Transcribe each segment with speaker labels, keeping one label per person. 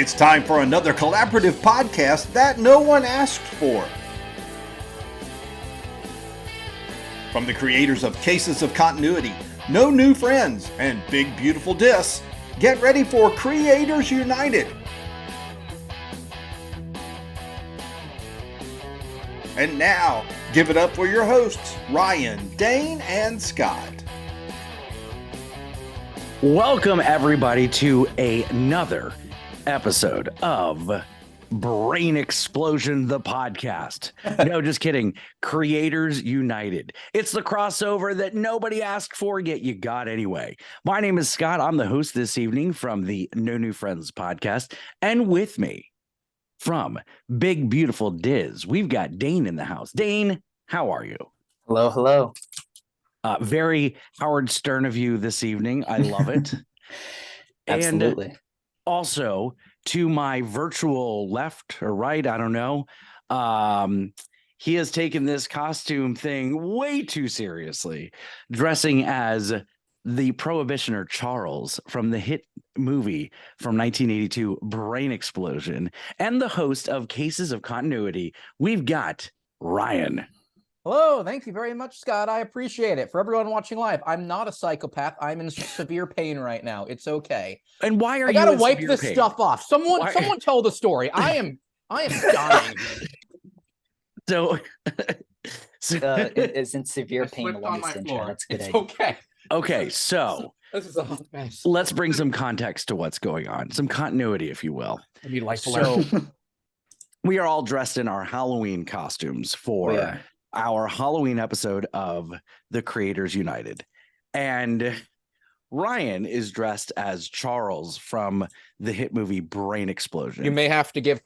Speaker 1: It's time for another collaborative podcast that no one asked for. From the creators of Cases of Continuity, No New Friends, and Big Beautiful Dis, get ready for Creators United. And now, give it up for your hosts, Ryan, Dane, and Scott.
Speaker 2: Welcome, everybody, to another episode of Brain Explosion, the podcast. No, just kidding. Creators United. It's the crossover that nobody asked for, yet you got anyway. My name is Scott. I'm the host this evening from the No New Friends podcast. And with me from Big Beautiful Diz, we've got Dane in the house. Dane, how are you?
Speaker 3: Hello, hello.
Speaker 2: Very Howard Stern of you this evening. I love it.
Speaker 3: Absolutely.
Speaker 2: And also, to my virtual left or right, I don't know, he has taken this costume thing way too seriously, dressing as the Prohibitioner Charles from the hit movie from 1982, Brain Explosion, and the host of Cases of Continuity. We've got Ryan.
Speaker 4: Hello, thank you very much, Scott. I appreciate it. For everyone watching live, I'm not a psychopath. I'm in severe pain right now. It's okay.
Speaker 2: And why are
Speaker 4: I
Speaker 2: you
Speaker 4: gotta
Speaker 2: in
Speaker 4: wipe
Speaker 2: severe
Speaker 4: this
Speaker 2: pain?
Speaker 4: stuff off. Someone tell the story. I am dying.
Speaker 2: So,
Speaker 3: It's in severe
Speaker 4: I
Speaker 3: pain
Speaker 4: slipped
Speaker 3: along
Speaker 4: on my
Speaker 3: this
Speaker 4: floor.
Speaker 3: intro. That's a good
Speaker 4: It's
Speaker 3: idea.
Speaker 4: okay.
Speaker 2: okay, so
Speaker 4: This is a hot mess.
Speaker 2: let's bring some context to what's going on, some continuity, if you will.
Speaker 4: I need life
Speaker 2: So, we are all dressed in our Halloween costumes for
Speaker 3: We are.
Speaker 2: our Halloween episode of The Creators United. And Ryan is dressed as Charles from the hit movie Brain Explosion.
Speaker 4: You may have to give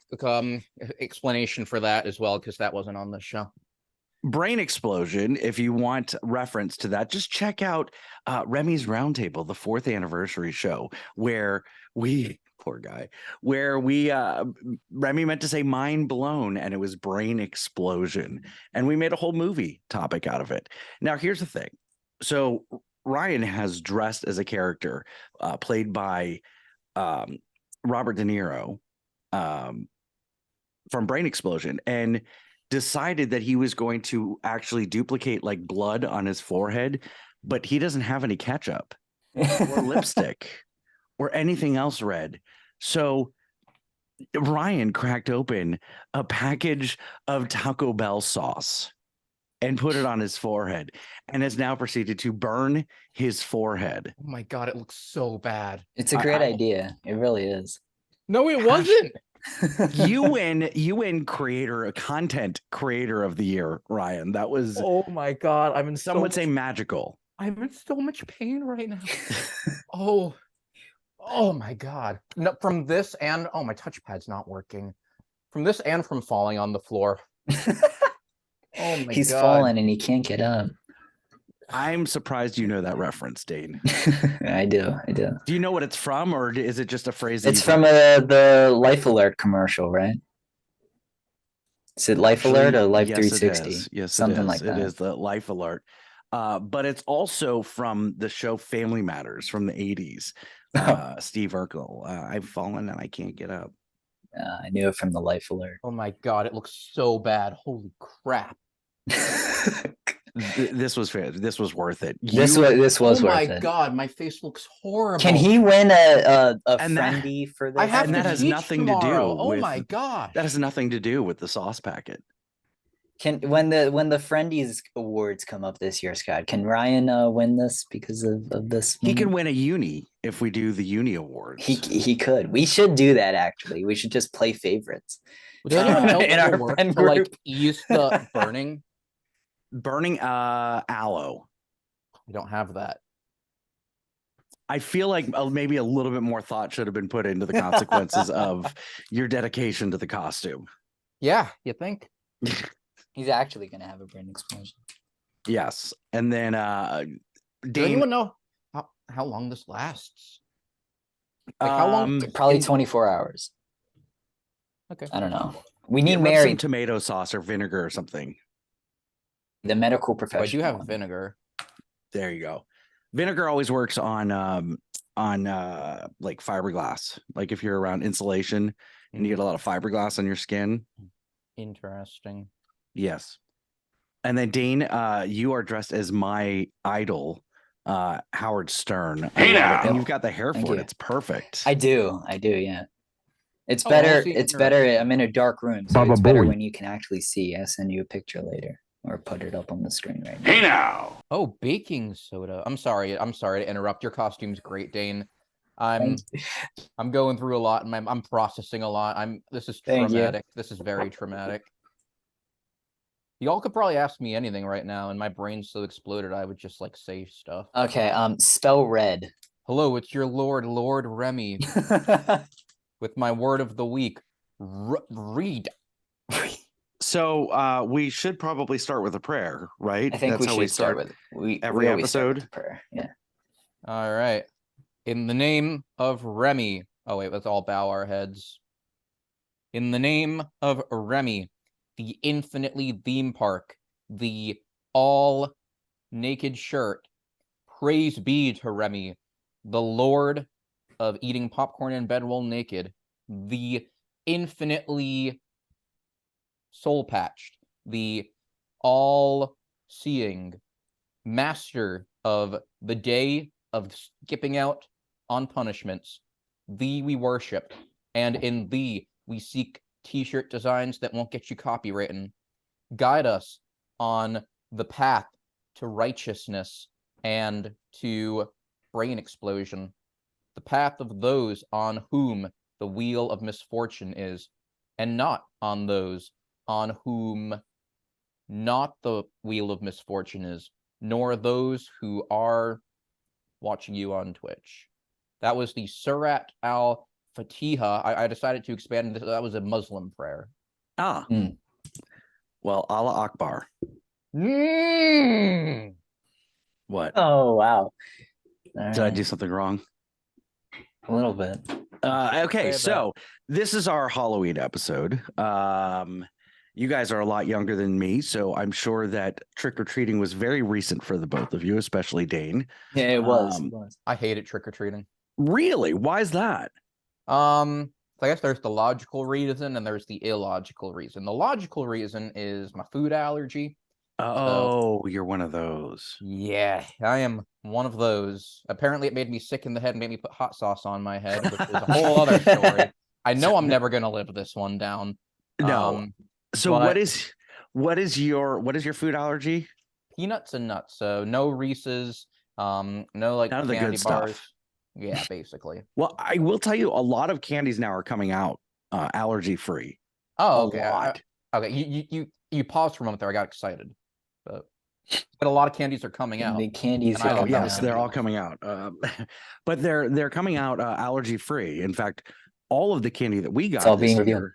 Speaker 4: explanation for that as well, because that wasn't on the show.
Speaker 2: Brain Explosion, if you want reference to that, just check out Remy's Roundtable, the 4th anniversary show, where we, poor guy, where we, Remy meant to say mind blown, and it was Brain Explosion. And we made a whole movie topic out of it. Now, here's the thing. So Ryan has dressed as a character played by Robert De Niro from Brain Explosion, and decided that he was going to actually duplicate like blood on his forehead, but he doesn't have any ketchup or lipstick or anything else red. So Ryan cracked open a package of Taco Bell sauce and put it on his forehead, and has now proceeded to burn his forehead.
Speaker 4: Oh my God, it looks so bad.
Speaker 3: It's a great idea. It really is.
Speaker 4: No, it wasn't.
Speaker 2: You win content creator of the year, Ryan. That was,
Speaker 4: Oh my God, I'm in
Speaker 2: some would say, magical.
Speaker 4: I'm in so much pain right now. Oh my God. No, from this and my touchpad's not working. From this and from falling on the floor. Oh my
Speaker 3: He's
Speaker 4: God.
Speaker 3: fallen and he can't get up.
Speaker 2: I'm surprised you know that reference, Dane.
Speaker 3: I do.
Speaker 2: Do you know what it's from, or is it just a phrase? That
Speaker 3: It's from the Life Alert commercial, right? Is it Life Alert or Life
Speaker 2: yes,
Speaker 3: 360?
Speaker 2: It is. Yes,
Speaker 3: something like that.
Speaker 2: It is the Life Alert. But it's also from the show Family Matters from the 80s. Steve Urkel. I've fallen and I can't get up.
Speaker 3: I knew it from the Life Alert.
Speaker 4: Oh my God, it looks so bad. Holy crap.
Speaker 2: This was fair. This was worth it.
Speaker 3: This was
Speaker 4: Oh
Speaker 3: worth
Speaker 4: my
Speaker 3: it.
Speaker 4: God, my face looks horrible.
Speaker 3: Can he win a
Speaker 2: And that-
Speaker 3: friendly for this?
Speaker 4: I have
Speaker 2: And
Speaker 4: to
Speaker 2: that has
Speaker 4: teach
Speaker 2: nothing to do
Speaker 4: tomorrow. Oh
Speaker 2: with-
Speaker 4: my God.
Speaker 2: That has nothing to do with the sauce packet.
Speaker 3: When the Friendies awards come up this year, Scott, can Ryan win this because of this?
Speaker 2: He can win a uni if we do the uni awards.
Speaker 3: He could. We should do that actually. We should just play favorites.
Speaker 4: Would anyone know
Speaker 3: in
Speaker 4: what
Speaker 3: our
Speaker 4: will work
Speaker 3: friend
Speaker 4: to like
Speaker 3: group.
Speaker 4: ease the burning?
Speaker 2: Burning aloe.
Speaker 4: I don't have that.
Speaker 2: I feel like maybe a little bit more thought should have been put into the consequences of your dedication to the costume.
Speaker 4: Yeah, you think?
Speaker 3: He's actually gonna have a brain explosion.
Speaker 2: Yes. And then
Speaker 4: Does
Speaker 2: Dane,
Speaker 4: anyone know how long this lasts? Like how long?
Speaker 3: Probably 24 hours.
Speaker 4: Okay.
Speaker 3: I don't know. We need
Speaker 2: rub
Speaker 3: Mary,
Speaker 2: some tomato sauce or vinegar or something.
Speaker 3: the medical
Speaker 4: Oh, I
Speaker 3: professional.
Speaker 4: do have vinegar.
Speaker 2: There you go. Vinegar always works on like fiberglass. Like if you're around insulation and you get a lot of fiberglass on your skin.
Speaker 4: Interesting.
Speaker 2: Yes. And then Dane, you are dressed as my idol, Howard Stern.
Speaker 1: Hey now.
Speaker 2: And you've got the hair
Speaker 3: Thank
Speaker 2: for it.
Speaker 3: you.
Speaker 2: It's perfect.
Speaker 3: I do, yeah. It's
Speaker 4: Oh,
Speaker 3: better.
Speaker 4: well, see,
Speaker 3: It's
Speaker 4: you're
Speaker 3: better. I'm in a dark room, so
Speaker 1: Baba
Speaker 3: it's better
Speaker 1: Booey.
Speaker 3: when you can actually see. I'll send you a picture later, or put it up on the screen right now.
Speaker 1: Hey now.
Speaker 4: Oh, baking soda. I'm sorry to interrupt. Your costume's great, Dane. I'm going through a lot, and I'm processing a lot. This is
Speaker 3: Thank you.
Speaker 4: traumatic. This is very traumatic. Y'all could probably ask me anything right now, and my brain's so exploded I would just like say stuff.
Speaker 3: Okay. Spell red.
Speaker 4: Hello, it's your Lord Remy, with my word of the week. Read.
Speaker 2: So we should probably start with a prayer, right?
Speaker 3: I think
Speaker 2: That's
Speaker 3: we
Speaker 2: how
Speaker 3: should start with
Speaker 2: every
Speaker 3: we always start with
Speaker 2: episode.
Speaker 3: the prayer. Yeah.
Speaker 4: All right. In the name of Remy. Oh, wait, let's all bow our heads. In the name of Remy, the infinitely theme park, the all naked shirt, praise be to Remy, the Lord of eating popcorn in bed while naked, the infinitely soul patched, the all seeing master of the day of skipping out on punishments. Thee we worship, and in thee we seek t-shirt designs that won't get you copywritten. Guide us on the path to righteousness and to brain explosion, the path of those on whom the wheel of misfortune is, and not on those on whom not the wheel of misfortune is, nor those who are watching you on Twitch. That was the Surat al-Fatiha. I decided to expand this. That was a Muslim prayer.
Speaker 2: Ah. Well, Allah Akbar. What?
Speaker 3: Oh wow.
Speaker 2: Did I do something wrong?
Speaker 3: A little bit?
Speaker 2: Okay, so this is our Halloween episode. You guys are a lot younger than me, so I'm sure that trick-or-treating was very recent for the both of you, especially Dane.
Speaker 3: Yeah, it was. It was.
Speaker 4: I hated trick-or-treating.
Speaker 2: Really? Why is that?
Speaker 4: So I guess there's the logical reason and there's the illogical reason. The logical reason is my food allergy.
Speaker 2: Oh, you're one of those.
Speaker 4: Yeah, I am one of those. Apparently it made me sick in the head and made me put hot sauce on my head, which is a whole other story. I know I'm never gonna live this one down.
Speaker 2: No. So
Speaker 4: but
Speaker 2: what is your food allergy?
Speaker 4: Peanuts and nuts. So no Reese's, no like
Speaker 2: None of the
Speaker 4: candy
Speaker 2: good
Speaker 4: bars.
Speaker 2: stuff.
Speaker 4: Yeah, basically.
Speaker 2: Well, I will tell you, a lot of candies now are coming out allergy free.
Speaker 4: Oh,
Speaker 2: A
Speaker 4: okay.
Speaker 2: lot.
Speaker 4: Okay, you paused for a moment there. I got excited, but a lot of candies are coming out.
Speaker 3: The candies
Speaker 4: And I
Speaker 3: are
Speaker 4: love
Speaker 3: coming
Speaker 2: Yes,
Speaker 3: out.
Speaker 2: they're all coming out. But they're coming out allergy free. In fact, all of the candy that we got
Speaker 3: all
Speaker 2: this
Speaker 3: being
Speaker 2: year
Speaker 3: revealed.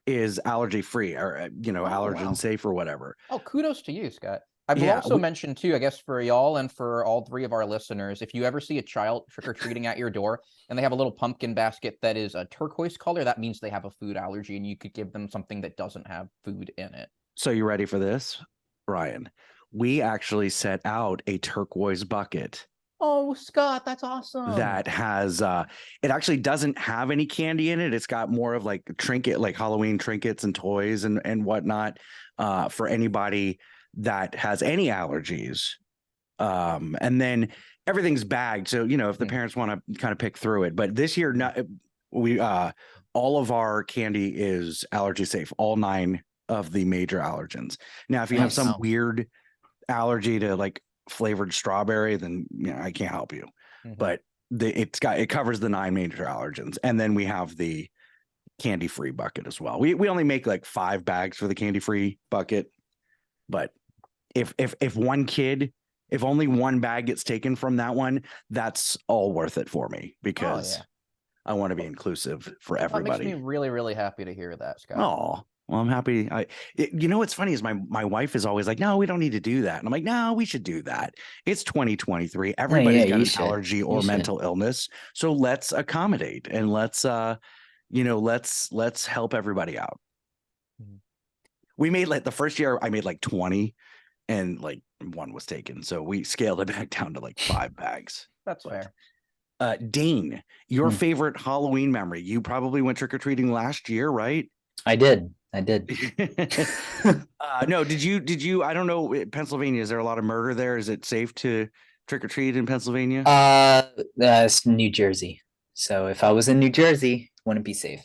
Speaker 2: is allergy free, or allergen
Speaker 3: wow.
Speaker 2: safe or whatever.
Speaker 4: Oh, kudos to you, Scott. I will
Speaker 2: Yeah,
Speaker 4: also mention too, I guess for y'all and for all three of our listeners, if you ever see a child trick-or-treating at your door and they have a little pumpkin basket that is a turquoise color, that means they have a food allergy and you could give them something that doesn't have food in it.
Speaker 2: So you ready for this, Ryan? We actually set out a turquoise bucket
Speaker 4: Oh, Scott, that's awesome.
Speaker 2: that has it actually doesn't have any candy in it. It's got more of like Halloween trinkets and toys and whatnot for anybody that has any allergies. And then everything's bagged, so if the parents want to kind of pick through it. But this year, all of our candy is allergy safe, all 9 of the major allergens. Now if you have some weird allergy to like flavored strawberry, then I can't help you. But it covers the 9 major allergens. And then we have the candy free bucket as well. We only make like 5 bags for the candy free bucket, but if only one bag gets taken from that one, that's all worth it for me, because I want to be inclusive for everybody.
Speaker 4: That makes me really, really happy to hear that, Scott.
Speaker 2: Oh, well, I'm happy. What's funny is my wife is always like, no, we don't need to do that. And I'm like, no, we should do that. It's 2023. Everybody's got an allergy or mental illness. So let's accommodate and let's help everybody out. We made like the first year I made like 20, and like one was taken. So we scaled it back down to like 5 bags.
Speaker 4: That's fair.
Speaker 2: Dane, your
Speaker 3: Hmm.
Speaker 2: favorite Halloween memory. You probably went trick-or-treating last year, right?
Speaker 3: I did.
Speaker 2: No, did you, I don't know, Pennsylvania, is there a lot of murder there? Is it safe to trick-or-treat in Pennsylvania?
Speaker 3: That's New Jersey. So if I was in New Jersey, wouldn't be safe.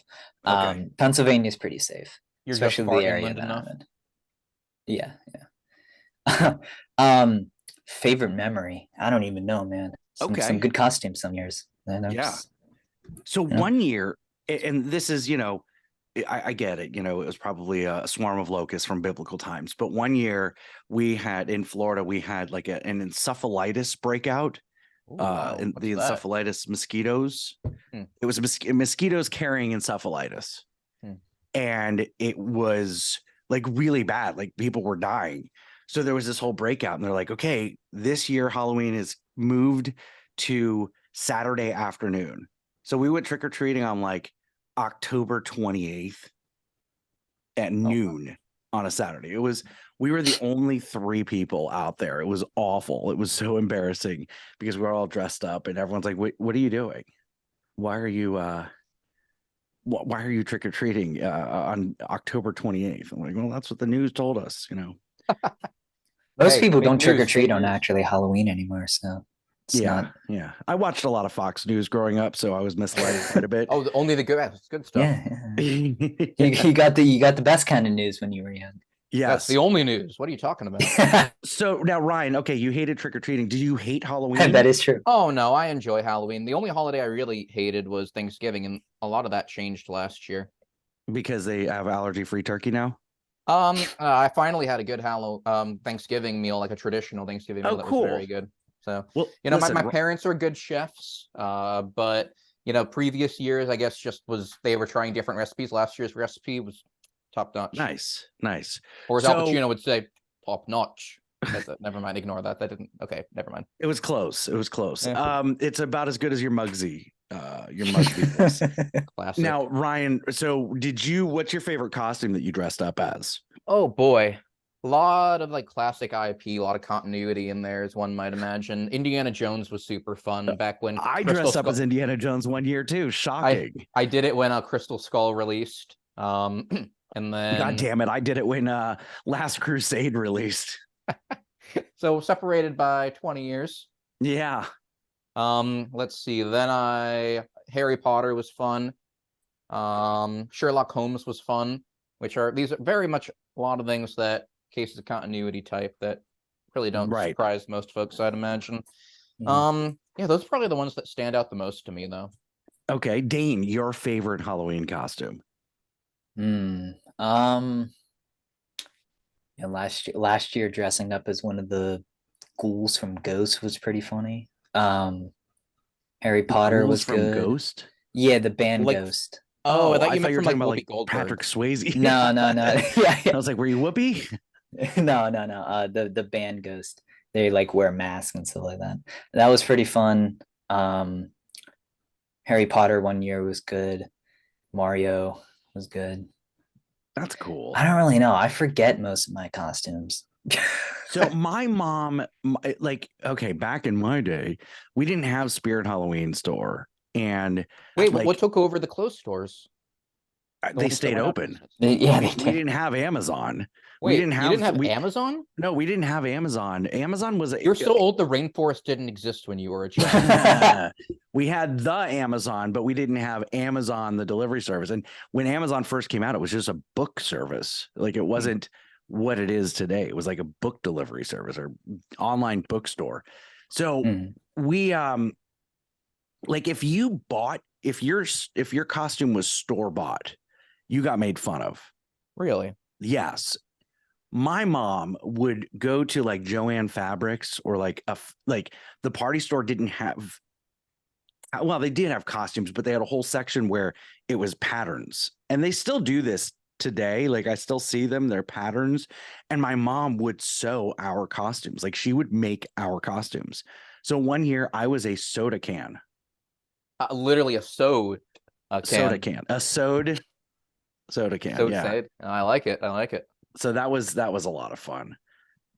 Speaker 2: Okay.
Speaker 3: Pennsylvania's pretty safe,
Speaker 4: You're
Speaker 3: especially
Speaker 4: just far
Speaker 3: the area
Speaker 4: inland
Speaker 3: that
Speaker 4: enough.
Speaker 3: I'm in. Favorite memory? I don't even know, man. Some
Speaker 2: Okay.
Speaker 3: good costumes some years. And
Speaker 2: Yeah. So
Speaker 3: Yeah.
Speaker 2: one year, and this is, I get it, it was probably a swarm of locusts from biblical times, but one year we had in Florida, we had like an encephalitis breakout.
Speaker 4: Ooh, wow.
Speaker 2: The
Speaker 4: What's that?
Speaker 2: encephalitis mosquitoes. It was mosquitoes carrying encephalitis. And it was like really bad. Like people were dying. So there was this whole breakout, and they're like, okay, this year Halloween is moved to Saturday afternoon. So we went trick-or-treating on like October 28th at noon on a Saturday. We were the only 3 people out there. It was awful. It was so embarrassing because we were all dressed up and everyone's like, what are you doing? Why are you trick-or-treating on October 28th? I'm like, well, that's what the news told us,
Speaker 3: Most
Speaker 4: Hey,
Speaker 3: people
Speaker 4: fake
Speaker 3: don't trick or
Speaker 4: news,
Speaker 3: treat
Speaker 4: fake
Speaker 3: on
Speaker 4: news.
Speaker 3: actually Halloween anymore. So it's not.
Speaker 2: Yeah. I watched a lot of Fox News growing up, so I was misled quite a bit.
Speaker 4: Oh, only the good stuff.
Speaker 3: Yeah. You got the best kind of news when you were young.
Speaker 2: Yes.
Speaker 4: That's the only news. What are you talking about?
Speaker 2: So now, Ryan, okay, you hated trick-or-treating. Do you hate Halloween?
Speaker 3: That is true.
Speaker 4: Oh no, I enjoy Halloween. The only holiday I really hated was Thanksgiving, and a lot of that changed last year.
Speaker 2: Because they have allergy-free turkey now?
Speaker 4: I finally had a good Thanksgiving meal, like a traditional Thanksgiving meal that was very good. So,
Speaker 2: well,
Speaker 4: my parents are good chefs, but previous years, I guess, they were trying different recipes. Last year's recipe was top notch.
Speaker 2: Nice.
Speaker 4: Or as Al Pacino would say, top notch. Never mind, ignore that. That didn't. Okay, never mind.
Speaker 2: It was close.
Speaker 4: Yeah.
Speaker 2: It's about as good as your Muggsy. Your Muggsy.
Speaker 4: Classic.
Speaker 2: Now, Ryan, so what's your favorite costume that you dressed up as?
Speaker 4: Oh boy. A lot of like classic IP, a lot of continuity in there, as one might imagine. Indiana Jones was super fun back when
Speaker 2: I dressed up as Indiana Jones one year too. Shocking.
Speaker 4: I did it when Crystal Skull released. And then
Speaker 2: God damn it, I did it when Last Crusade released.
Speaker 4: So separated by 20 years.
Speaker 2: Yeah.
Speaker 4: Let's see. Then Harry Potter was fun. Sherlock Holmes was fun, these are very much a lot of things that cases of continuity type that really don't surprise most folks, I'd imagine. Yeah, those are probably the ones that stand out the most to me, though.
Speaker 2: Okay, Dane, your favorite Halloween costume?
Speaker 3: Yeah, last year dressing up as one of the ghouls from Ghost was pretty funny. Harry Potter was
Speaker 2: from
Speaker 3: good.
Speaker 2: Ghost?
Speaker 3: Yeah, the band Ghost.
Speaker 4: Oh, I thought
Speaker 2: you
Speaker 4: you meant
Speaker 2: were
Speaker 4: from
Speaker 2: talking
Speaker 4: like
Speaker 2: about
Speaker 4: Whoopi Goldberg.
Speaker 2: Patrick Swayze.
Speaker 3: No. Yeah.
Speaker 2: I was like, were you Whoopi?
Speaker 3: No. The band Ghost. They like wear masks and stuff like that. That was pretty fun. Harry Potter one year was good. Mario was good.
Speaker 2: That's cool.
Speaker 3: I don't really know. I forget most of my costumes.
Speaker 2: So my mom, back in my day, we didn't have Spirit Halloween store. And
Speaker 4: wait, what took over the closed stores?
Speaker 2: They stayed open.
Speaker 3: Yeah,
Speaker 2: we didn't have Amazon.
Speaker 4: Wait, you didn't have Amazon?
Speaker 2: No, we didn't have Amazon. Amazon was.
Speaker 4: You're so old. The rainforest didn't exist when you were a child.
Speaker 2: We had the Amazon, but we didn't have Amazon, the delivery service. And when Amazon first came out, it was just a book service. Like it wasn't what it is today. It was like a book delivery service or online bookstore. So we like if your costume was store bought, you got made fun of.
Speaker 4: Really?
Speaker 2: Yes. My mom would go to like Joanne Fabrics or like the party store didn't have. Well, they did have costumes, but they had a whole section where it was patterns, and they still do this today. Like I still see them, they're patterns, and my mom would sew our costumes. Like she would make our costumes. So one year I was a soda can.
Speaker 4: Literally a sewed can.
Speaker 2: Soda can. A sewed soda can.
Speaker 4: So
Speaker 2: yeah.
Speaker 4: I like it.
Speaker 2: So that was a lot of fun.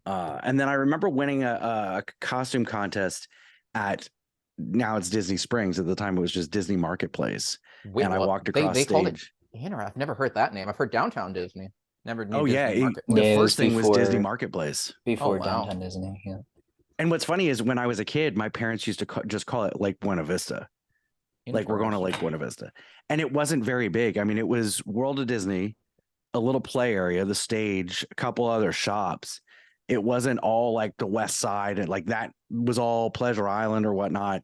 Speaker 2: And then I remember winning a costume contest at, now it's Disney Springs. At the time, it was just Disney Marketplace.
Speaker 4: Wait,
Speaker 2: and I
Speaker 4: what?
Speaker 2: walked across
Speaker 4: They called it
Speaker 2: stage.
Speaker 4: I've never heard that name. I've heard Downtown Disney. Never knew
Speaker 2: Oh, yeah.
Speaker 4: Disney Market.
Speaker 2: The
Speaker 3: Yeah, it was
Speaker 2: first thing was Disney
Speaker 3: before-
Speaker 2: Marketplace.
Speaker 3: Before
Speaker 4: wow.
Speaker 3: Downtown Disney. Yeah.
Speaker 2: And what's funny is when I was a kid, my parents used to just call it Lake Buena Vista. Like, we're going to Lake Buena Vista. And it wasn't very big. I mean, it was World of Disney, a little play area, the stage, a couple other shops. It wasn't all like the West Side, and like that was all Pleasure Island or whatnot.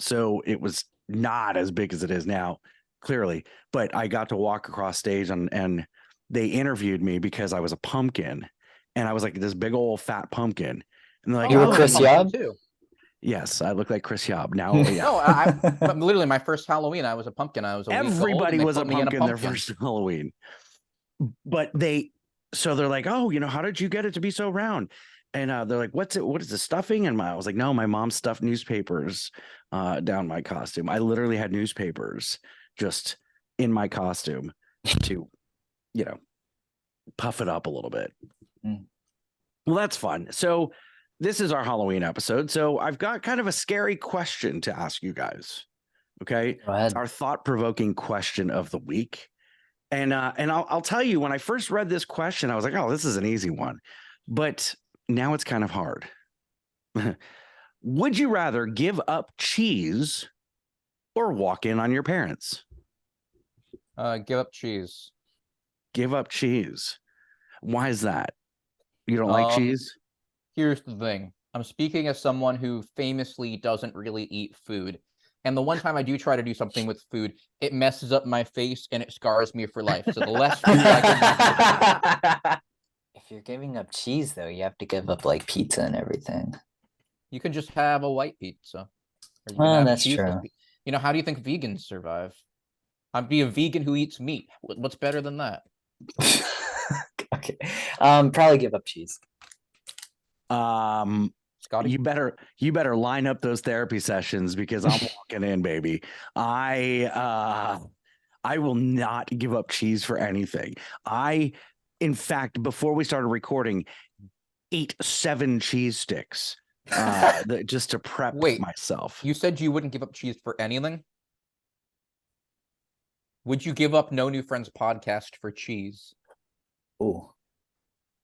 Speaker 2: So it was not as big as it is now, clearly. But I got to walk across stage and they interviewed me because I was a pumpkin, and I was like this big old fat pumpkin. And they're like,
Speaker 3: You were
Speaker 2: "Oh,
Speaker 3: Chris
Speaker 2: you-"
Speaker 3: Yob?
Speaker 4: too.
Speaker 2: Yes, I look like Chris Yob now. Yeah.
Speaker 4: No, but literally my first Halloween, I was a pumpkin. I was a week old, and
Speaker 2: Everybody
Speaker 4: they
Speaker 2: was a
Speaker 4: put me in
Speaker 2: pumpkin their first Halloween. But they're like, "Oh, how did you get it to be so round?" And they're like, "What is the stuffing?" And I was like, "No, my mom stuffed newspapers down my costume. I literally had newspapers just in my costume to, puff it up a little bit."
Speaker 3: Mm.
Speaker 2: Well, that's fun. So this is our Halloween episode. So I've got kind of a scary question to ask you guys. Okay.
Speaker 3: Go ahead.
Speaker 2: It's our thought-provoking question of the week. And I'll tell you, when I first read this question, I was like, "Oh, this is an easy one." But now it's kind of hard. Would you rather give up cheese or walk in on your parents?
Speaker 4: Give up cheese.
Speaker 2: Give up cheese. Why is that? You don't like cheese?
Speaker 4: Here's the thing. I'm speaking as someone who famously doesn't really eat food. And the one time I do try to do something with food, it messes up my face and it scars me for life. So the less food I can
Speaker 3: If you're giving up cheese, though, you have to give up like pizza and everything.
Speaker 4: you can just have a white pizza. Or you can
Speaker 3: Well,
Speaker 4: have
Speaker 3: that's
Speaker 4: cheeseless
Speaker 3: true.
Speaker 4: how do you think vegans survive? I'd be a vegan who eats meat. What's better than that?
Speaker 3: Okay. Probably give up cheese.
Speaker 4: Scotty?
Speaker 2: You better line up those therapy sessions because I'm walking in, baby. I will not give up cheese for anything. In fact, before we started recording, ate 7 cheese sticks just to prep
Speaker 4: Wait,
Speaker 2: myself.
Speaker 4: You said you wouldn't give up cheese for anything? Would you give up No New Friends podcast for cheese?
Speaker 3: Ooh.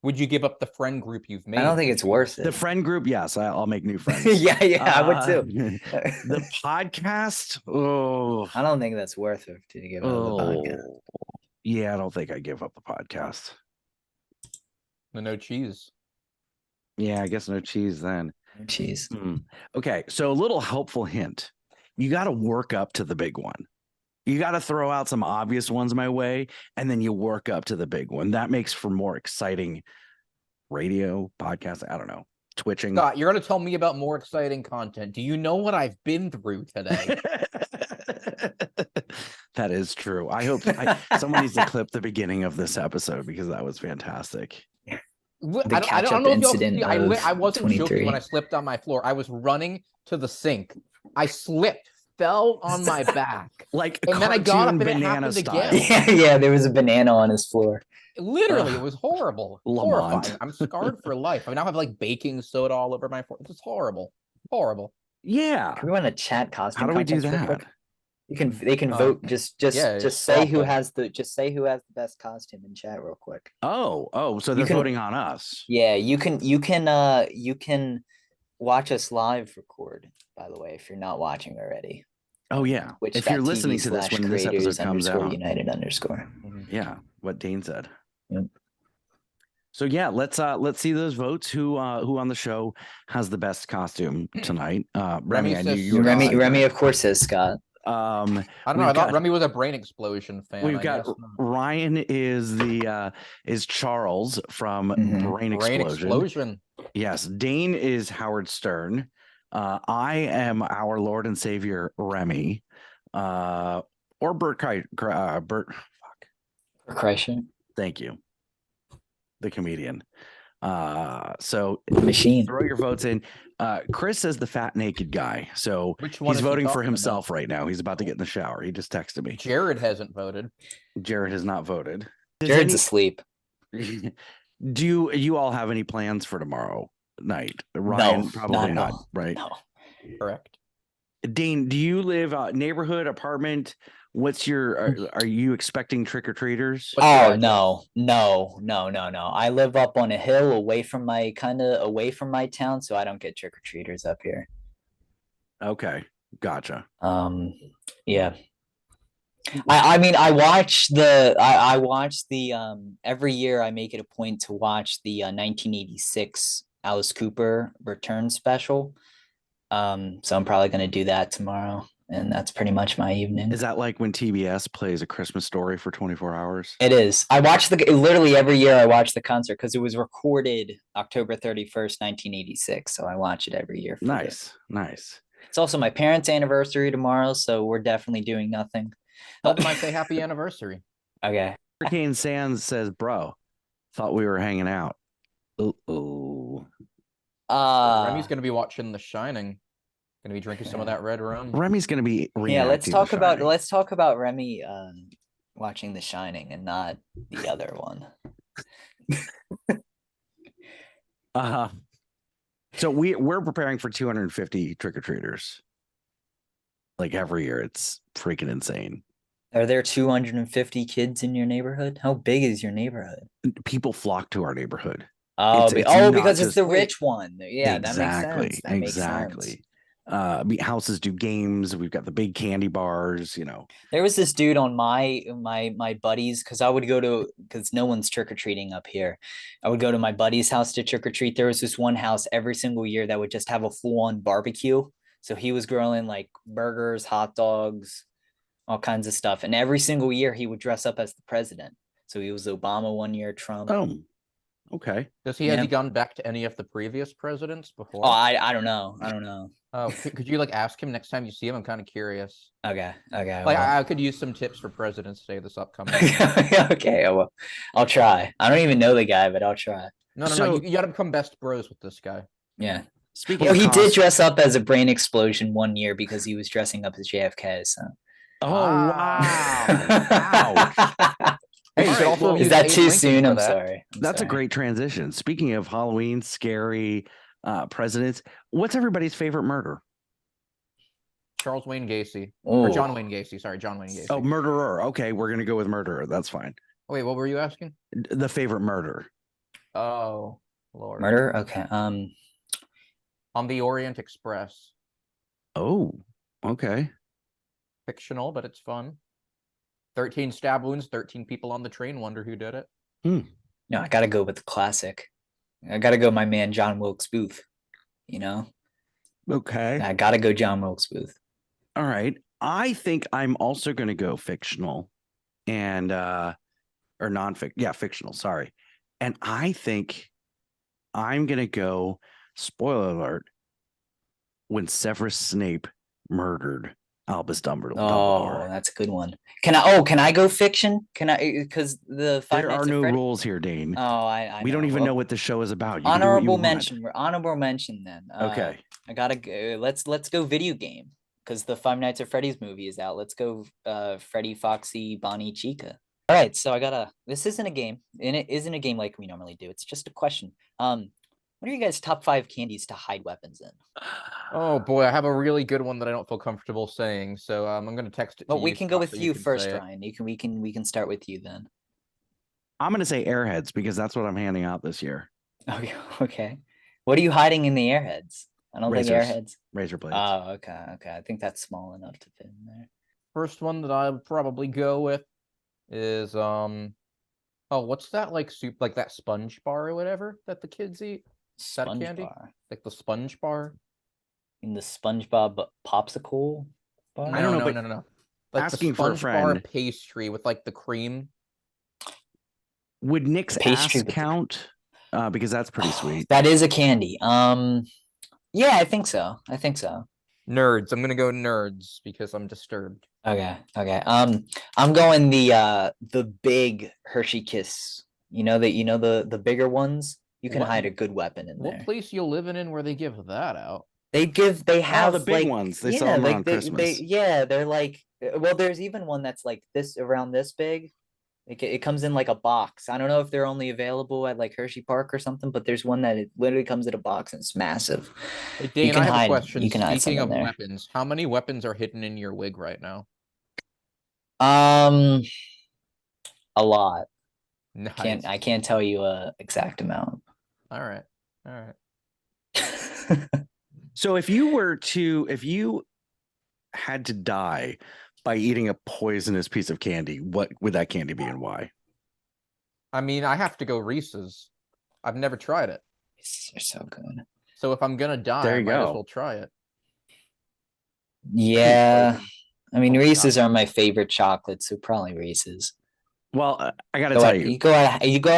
Speaker 4: Would you give up the friend group you've made?
Speaker 3: I don't think it's worth it.
Speaker 2: The friend group, yes, I'll make new friends.
Speaker 3: yeah, I would too.
Speaker 2: The podcast, oh,
Speaker 3: I don't think that's worth it to give up the podcast.
Speaker 2: Yeah, I don't think I give up the podcast.
Speaker 4: The no cheese.
Speaker 2: Yeah, I guess no cheese then.
Speaker 3: Cheese.
Speaker 2: Okay, so a little helpful hint. You got to work up to the big one. You got to throw out some obvious ones my way, and then you work up to the big one. That makes for more exciting radio, podcast, I don't know, twitching.
Speaker 4: Scott, you're going to tell me about more exciting content. Do you know what I've been through today?
Speaker 2: That is true. I hope someone needs to clip the beginning of this episode because that was fantastic.
Speaker 4: I don't know if y'all see, I wasn't
Speaker 3: 23.
Speaker 4: joking when I slipped on my floor. I was running to the sink. I slipped, fell on my back.
Speaker 2: Like
Speaker 4: and then I got up and it
Speaker 2: banana
Speaker 4: happened
Speaker 2: style.
Speaker 4: again.
Speaker 3: Yeah, there was a banana on his floor.
Speaker 4: Literally, it was horrible.
Speaker 2: Lamont.
Speaker 4: Horrifying. I'm scarred for life. I now have like baking soda all over my floor. It's horrible. Horrible.
Speaker 2: Yeah.
Speaker 3: Can we want to chat costume?
Speaker 2: How do we do
Speaker 3: contests real
Speaker 2: that?
Speaker 3: quick? They can vote. Just say who has the best costume in chat real quick.
Speaker 2: Oh, so they're voting on us.
Speaker 3: Yeah, you can watch us live record, by the way, if you're not watching already.
Speaker 2: Oh yeah. If you're listening to this when this episode comes out.
Speaker 3: United _
Speaker 2: Yeah, what Dane said.
Speaker 3: Yep.
Speaker 2: So yeah, let's see those votes. Who on the show has the best costume tonight? Remy, I knew you were
Speaker 3: Remy, of course, says Scott.
Speaker 4: I don't know. I thought Remy was a Brain Explosion fan.
Speaker 2: We've got Ryan is Charles from Brain Explosion. Yes, Dane is Howard Stern. I am our Lord and Savior Remy, or Bert
Speaker 3: Kreischer.
Speaker 2: Thank you, the comedian. So
Speaker 3: Machine.
Speaker 2: throw your votes in. Chris says the fat naked guy. So he's voting for himself right now. He's about to get in the shower. He just texted me.
Speaker 4: Jared hasn't voted.
Speaker 2: Jared has not voted.
Speaker 3: Jared's asleep.
Speaker 2: Do you all have any plans for tomorrow night? Ryan,
Speaker 3: No,
Speaker 2: probably
Speaker 3: not at
Speaker 2: not,
Speaker 3: all.
Speaker 2: right?
Speaker 3: No.
Speaker 4: Correct.
Speaker 2: Dane, do you live neighborhood, apartment? What's your? Are you expecting trick or treaters?
Speaker 4: What's your
Speaker 3: Oh
Speaker 4: address?
Speaker 3: no. I live up on a hill away from my town, so I don't get trick-or-treaters up here.
Speaker 2: Okay, gotcha.
Speaker 3: Yeah. I mean I watch the every year I make it a point to watch the 1986 Alice Cooper return special. So I'm probably gonna do that tomorrow, and that's pretty much my evening.
Speaker 2: Is that like when TBS plays A Christmas Story for 24 hours?
Speaker 3: It is. I watch literally every year I watch the concert because it was recorded October 31st, 1986. So I watch it every year.
Speaker 2: Nice.
Speaker 3: It's also my parents' anniversary tomorrow, so we're definitely doing nothing.
Speaker 4: Tell them I say happy anniversary.
Speaker 3: Okay.
Speaker 2: Hurricane Sands says, bro, thought we were hanging out. Uh-oh.
Speaker 4: Remy's gonna be watching The Shining. Gonna be drinking some of that red rum.
Speaker 2: Remy's gonna be
Speaker 3: Yeah, let's
Speaker 2: reenacting
Speaker 3: talk
Speaker 2: The
Speaker 3: about
Speaker 2: Shining.
Speaker 3: Remy watching The Shining and not the other one.
Speaker 2: So we're preparing for 250 trick-or-treaters. Like every year, it's freaking insane.
Speaker 3: Are there 250 kids in your neighborhood? How big is your neighborhood?
Speaker 2: People flock to our neighborhood.
Speaker 3: Oh,
Speaker 2: It's not
Speaker 3: because it's
Speaker 2: just-
Speaker 3: the rich one. Yeah,
Speaker 2: exactly,
Speaker 3: that makes sense.
Speaker 2: exactly. Houses do games. We've got the big candy bars. You know,
Speaker 3: There was this dude on my buddies because because no one's trick-or-treating up here. I would go to my buddy's house to trick-or-treat. There was this one house every single year that would just have a full-on barbecue. So he was grilling like burgers, hot dogs, all kinds of stuff. And every single year he would dress up as the president. So he was Obama one year, Trump.
Speaker 2: oh, okay.
Speaker 4: Has he gone back to any of the previous presidents before?
Speaker 3: Oh, I don't know.
Speaker 4: Could you like ask him next time you see him? I'm kind of curious.
Speaker 3: Okay.
Speaker 4: Like I could use some tips for President's Day this upcoming.
Speaker 3: Okay, I'll try. I don't even know the guy, but I'll try.
Speaker 4: No. You gotta become best bros with this guy.
Speaker 3: Yeah.
Speaker 2: Speaking
Speaker 3: he did dress up as a brain explosion one year because he was dressing up as JFK. So.
Speaker 2: Oh wow!
Speaker 3: Ouch.
Speaker 4: Hey, you could also
Speaker 3: Is
Speaker 4: use
Speaker 3: that
Speaker 4: Abe
Speaker 3: too
Speaker 4: Lincoln
Speaker 3: soon?
Speaker 4: for
Speaker 3: I'm
Speaker 4: that.
Speaker 3: sorry.
Speaker 2: That's a great transition. Speaking of Halloween, scary presidents, what's everybody's favorite murder?
Speaker 4: Charles Wayne Gacy.
Speaker 3: Oh.
Speaker 4: Or John Wayne Gacy. Sorry, John Wayne Gacy.
Speaker 2: Oh, murderer. Okay, we're gonna go with murderer. That's fine.
Speaker 4: Wait, what were you asking?
Speaker 2: The favorite murder.
Speaker 4: Oh, Lord.
Speaker 3: Murder? Okay.
Speaker 4: On the Orient Express.
Speaker 2: Oh, okay.
Speaker 4: Fictional, but it's fun. 13 stab wounds, 13 people on the train. Wonder who did it.
Speaker 3: No, I gotta go with the classic. I gotta go my man John Wilkes Booth.
Speaker 2: Okay.
Speaker 3: I gotta go John Wilkes Booth.
Speaker 2: All right. I think I'm also going to go fictional and or non-fic. Yeah, fictional. Sorry. And I think I'm going to go, spoiler alert, when Severus Snape murdered Albus Dumbledore.
Speaker 3: Oh, that's a good one. Can I go fiction? Because the Five
Speaker 2: There
Speaker 3: Nights
Speaker 2: are
Speaker 3: at
Speaker 2: no
Speaker 3: Freddy-
Speaker 2: rules here, Dane.
Speaker 3: I
Speaker 2: We don't
Speaker 3: know.
Speaker 2: even
Speaker 3: Well,
Speaker 2: know what the show is about. You can do what you want.
Speaker 3: Honorable mention then.
Speaker 2: Okay.
Speaker 3: I gotta go. Let's go video game because the Five Nights at Freddy's movie is out. Let's go Freddy, Foxy, Bonnie, Chica. All right, so this isn't a game, and it isn't a game like we normally do. It's just a question. What are you guys' top 5 candies to hide weapons in?
Speaker 4: Oh boy, I have a really good one that I don't feel comfortable saying, so I'm gonna text it to
Speaker 3: Well,
Speaker 4: you.
Speaker 3: we can go with
Speaker 4: so
Speaker 3: you
Speaker 4: can
Speaker 3: first,
Speaker 4: say it.
Speaker 3: Ryan. We can start with you then.
Speaker 2: I'm going to say Airheads because that's what I'm handing out this year.
Speaker 3: Okay. What are you hiding in the Airheads? I don't think
Speaker 2: Razors.
Speaker 3: Airheads.
Speaker 2: Razor blades.
Speaker 3: Oh, okay. I think that's small enough to fit in there.
Speaker 4: First one that I'll probably go with is what's that like soup, like that sponge bar or whatever that the kids eat? That
Speaker 3: Sponge
Speaker 4: candy?
Speaker 3: bar.
Speaker 4: Like the sponge bar?
Speaker 3: In the SpongeBob popsicle bar?
Speaker 2: I don't know, but
Speaker 4: no. Like
Speaker 2: asking
Speaker 4: the
Speaker 2: for a
Speaker 4: sponge bar
Speaker 2: friend.
Speaker 4: pastry with like the cream.
Speaker 2: Would Nick's
Speaker 3: Pastry
Speaker 2: ass
Speaker 3: with-
Speaker 2: count? Because that's pretty sweet.
Speaker 3: That is a candy. Yeah, I think so.
Speaker 4: Nerds. I'm gonna go nerds because I'm disturbed.
Speaker 3: Okay. I'm going the big Hershey Kiss. The bigger ones. You can
Speaker 4: What-
Speaker 3: hide a good weapon in
Speaker 4: What
Speaker 3: there.
Speaker 4: place you living in where they give that out?
Speaker 3: They have
Speaker 2: the big
Speaker 3: like,
Speaker 2: ones. They sell them around Christmas.
Speaker 3: They're like, well, there's even one that's like this around this big. It comes in like a box. I don't know if they're only available at like Hershey Park or something, but there's one that it literally comes in a box and it's massive.
Speaker 4: Hey, Dane, I have a question.
Speaker 3: You can hide
Speaker 4: Speaking
Speaker 3: some
Speaker 4: of
Speaker 3: in there.
Speaker 4: weapons, how many weapons are hidden in your wig right now?
Speaker 3: Um, a lot.
Speaker 4: Nice.
Speaker 3: I can't tell you a exact amount.
Speaker 4: All right. All right.
Speaker 2: So if you had to die by eating a poisonous piece of candy, what would that candy be and why?
Speaker 4: I mean, I have to go Reese's. I've never tried it.
Speaker 3: They're so good.
Speaker 4: So if I'm gonna die,
Speaker 2: There
Speaker 4: I
Speaker 2: you
Speaker 4: might as
Speaker 2: go.
Speaker 4: well try it.
Speaker 3: Yeah. I mean,
Speaker 4: Oh,
Speaker 3: Reese's
Speaker 4: God.
Speaker 3: are my favorite chocolate, so probably Reese's.
Speaker 2: Well, I got to tell you,
Speaker 3: You go out happy. You go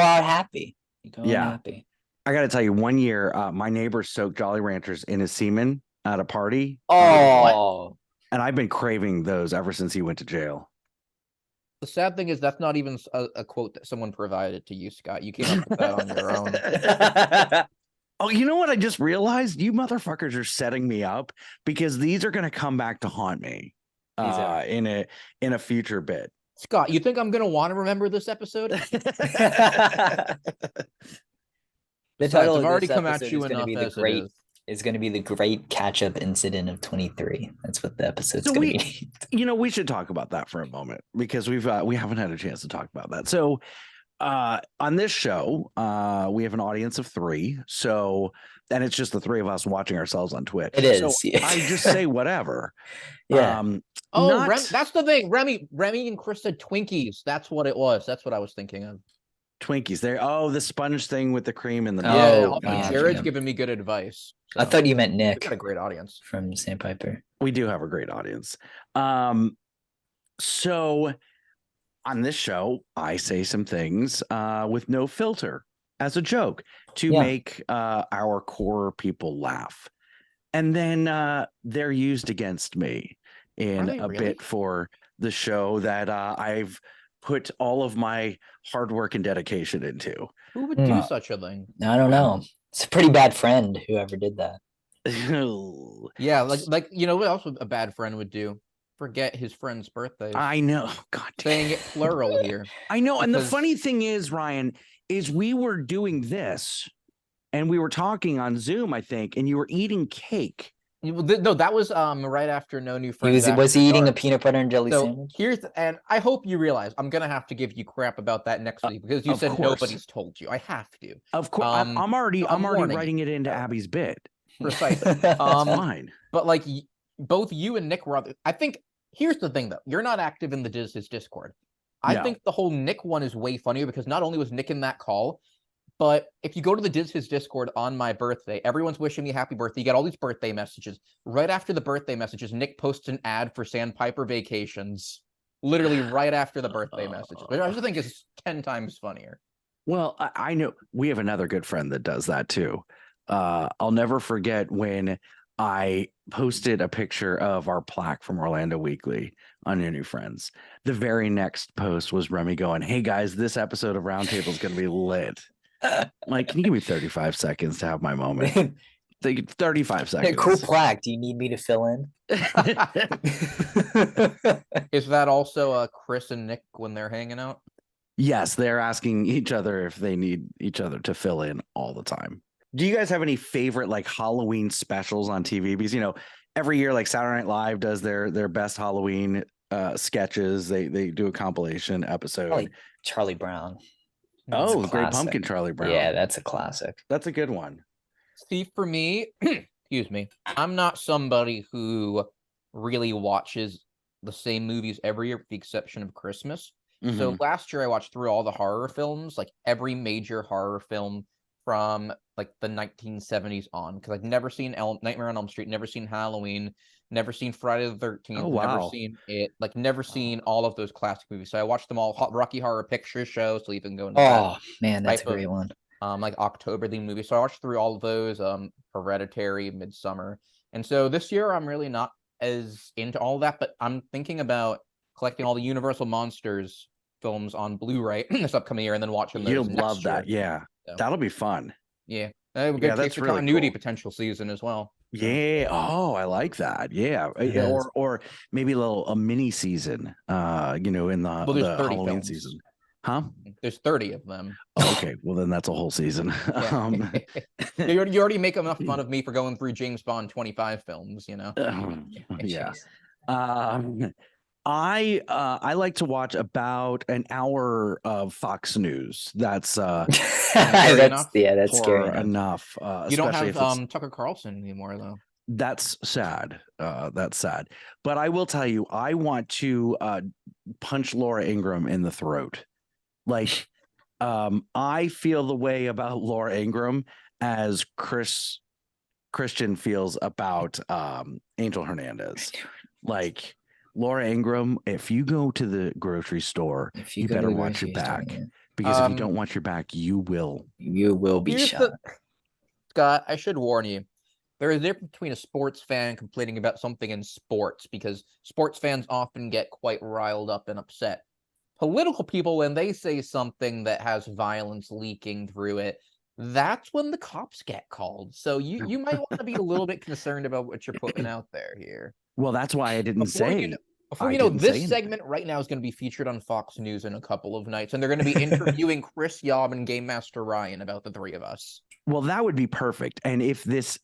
Speaker 3: out
Speaker 2: Yeah.
Speaker 3: happy.
Speaker 2: I got to tell you, one year, my neighbor soaked Jolly Ranchers in his semen at a party.
Speaker 3: Oh,
Speaker 2: And I've been craving those ever since he went to jail.
Speaker 4: The sad thing is that's not even a quote that someone provided to you, Scott. You came up with that on your own.
Speaker 2: Oh, you know what? I just realized you motherfuckers are setting me up because these are going to come back to haunt me in a future bit.
Speaker 4: Scott, you think I'm gonna want to remember this episode?
Speaker 3: the
Speaker 4: Besides,
Speaker 3: title
Speaker 4: I've
Speaker 3: of
Speaker 4: already
Speaker 3: this
Speaker 4: come at
Speaker 3: episode
Speaker 4: you
Speaker 3: is going to
Speaker 4: enough
Speaker 3: be the
Speaker 4: as it
Speaker 3: great.
Speaker 4: is.
Speaker 3: Is going to be the great catch-up incident of 23. That's what the episode's
Speaker 2: So
Speaker 3: going to be.
Speaker 2: we should talk about that for a moment because we haven't had a chance to talk about that. So on this show, we have an audience of 3. So, and it's just the 3 of us watching ourselves on Twitch.
Speaker 3: It is.
Speaker 2: So I just say whatever.
Speaker 3: Yeah.
Speaker 4: That's the thing. Remy and Chris said Twinkies. That's what it was. That's what I was thinking of.
Speaker 2: Twinkies. There. Oh, the sponge thing with the cream in the
Speaker 4: Yeah,
Speaker 2: middle.
Speaker 4: Jared's giving me good advice. So.
Speaker 3: I thought you meant Nick.
Speaker 4: We got a great audience
Speaker 3: from Sandpiper.
Speaker 2: We do have a great audience. So on this show, I say some things with no filter as a joke to make our core people laugh. And then they're used against me in a bit for the show that I've put all of my hard work and dedication into.
Speaker 4: Who would do such a thing?
Speaker 3: I don't know. It's a pretty bad friend, whoever did that.
Speaker 4: Yeah, like you know what else a bad friend would do? Forget his friend's birthday.
Speaker 2: I know. God damn.
Speaker 4: Saying it plural here.
Speaker 2: I know. And the funny thing is, Ryan, is we were doing this and we were talking on Zoom, I think, and you were eating cake.
Speaker 4: No, that was right after No New Friends.
Speaker 3: Was he eating a peanut butter and jelly sandwich?
Speaker 4: And I hope you realize I'm gonna have to give you crap about that next week because you said nobody's told you. I have to.
Speaker 2: Of course, I'm already writing it into Abby's bit.
Speaker 4: Precisely.
Speaker 2: Fine.
Speaker 4: But like both you and Nick were. I think here's the thing though. You're not active in the his Discord. I think the whole Nick one is way funnier because not only was Nick in that call, but if you go to the his Discord on my birthday, everyone's wishing me happy birthday. You get all these birthday messages. Right after the birthday messages, Nick posts an ad for Sandpiper Vacations. Literally right after the birthday messages. Which I just think is 10 times funnier.
Speaker 2: Well, I know we have another good friend that does that too. I'll never forget when I posted a picture of our plaque from Orlando Weekly on No New Friends. The very next post was Remy going, "Hey guys, this episode of Roundtable is going to be lit." Like, can you give me 35 seconds to have my moment? 35 seconds.
Speaker 3: Cool plaque. Do you need me to fill in?
Speaker 4: Is that also Chris and Nick when they're hanging out?
Speaker 2: Yes, they're asking each other if they need each other to fill in all the time. Do you guys have any favorite like Halloween specials on TV? Because, you know, every year like Saturday Night Live does their best Halloween sketches. They do a compilation episode.
Speaker 3: Probably Charlie Brown.
Speaker 2: Oh, Great Pumpkin Charlie Brown.
Speaker 3: Yeah, that's a classic.
Speaker 2: That's a good one.
Speaker 4: See, for me, excuse me, I'm not somebody who really watches the same movies every year with the exception of Christmas. Mm-hmm. So last year I watched through all the horror films, like every major horror film from like the 1970s on, because I've never seen Nightmare on Elm Street, never seen Halloween, never seen Friday the 13th, never seen it, like never seen all of those classic movies. So I watched them all. Rocky Horror Picture Show, so even going.
Speaker 3: Oh man, that's a great one.
Speaker 4: Like October themed movie. So I watched through all of those. Hereditary, Midsummer, and so this year I'm really not as into all of that, but I'm thinking about collecting all the Universal Monsters films on Blu-ray this upcoming year, and then watching those.
Speaker 2: You'll love that, yeah. So, that'll be fun.
Speaker 4: Yeah, good that's really continuity cool. Potential season as well.
Speaker 2: Yeah. Oh, I like that. Yeah. Or maybe a mini season. You know, in the Halloween season. Huh?
Speaker 4: There's 30 of them.
Speaker 2: Oh, okay. Well, then that's a whole season.
Speaker 4: Yeah. You already make enough fun of me for going through James Bond 25 films, you know?
Speaker 2: Yeah. I like to watch about an hour of Fox News. That's
Speaker 4: Scary enough?
Speaker 3: That's scary
Speaker 2: horror
Speaker 3: enough.
Speaker 2: enough.
Speaker 4: You don't
Speaker 2: Especially
Speaker 4: have
Speaker 2: if it's
Speaker 4: Tucker Carlson anymore, though.
Speaker 2: that's sad. That's sad. But I will tell you, I want to punch Laura Ingraham in the throat. Like, I feel the way about Laura Ingraham as Christian feels about Angel Hernandez. Like, Laura Ingraham, if you go to the grocery store,
Speaker 3: If
Speaker 2: you
Speaker 3: go to
Speaker 2: better
Speaker 3: the
Speaker 2: watch your
Speaker 3: grocery store,
Speaker 2: back.
Speaker 3: yeah,
Speaker 2: Because if you don't watch your back, you will.
Speaker 3: you will be
Speaker 4: Here's
Speaker 3: shot.
Speaker 4: Scott, I should warn you. There is a difference between a sports fan complaining about something in sports, because sports fans often get quite riled up and upset. Political people, when they say something that has violence leaking through it, that's when the cops get called. So you might want to be a little bit concerned about what you're putting out there here.
Speaker 2: Well, that's why I didn't say.
Speaker 4: Before you know, this segment right now is going to be featured on Fox News in a couple of nights, and they're going to be interviewing Chris Yob and Game Master Ryan about the three of us.
Speaker 2: Well, that would be perfect. And if this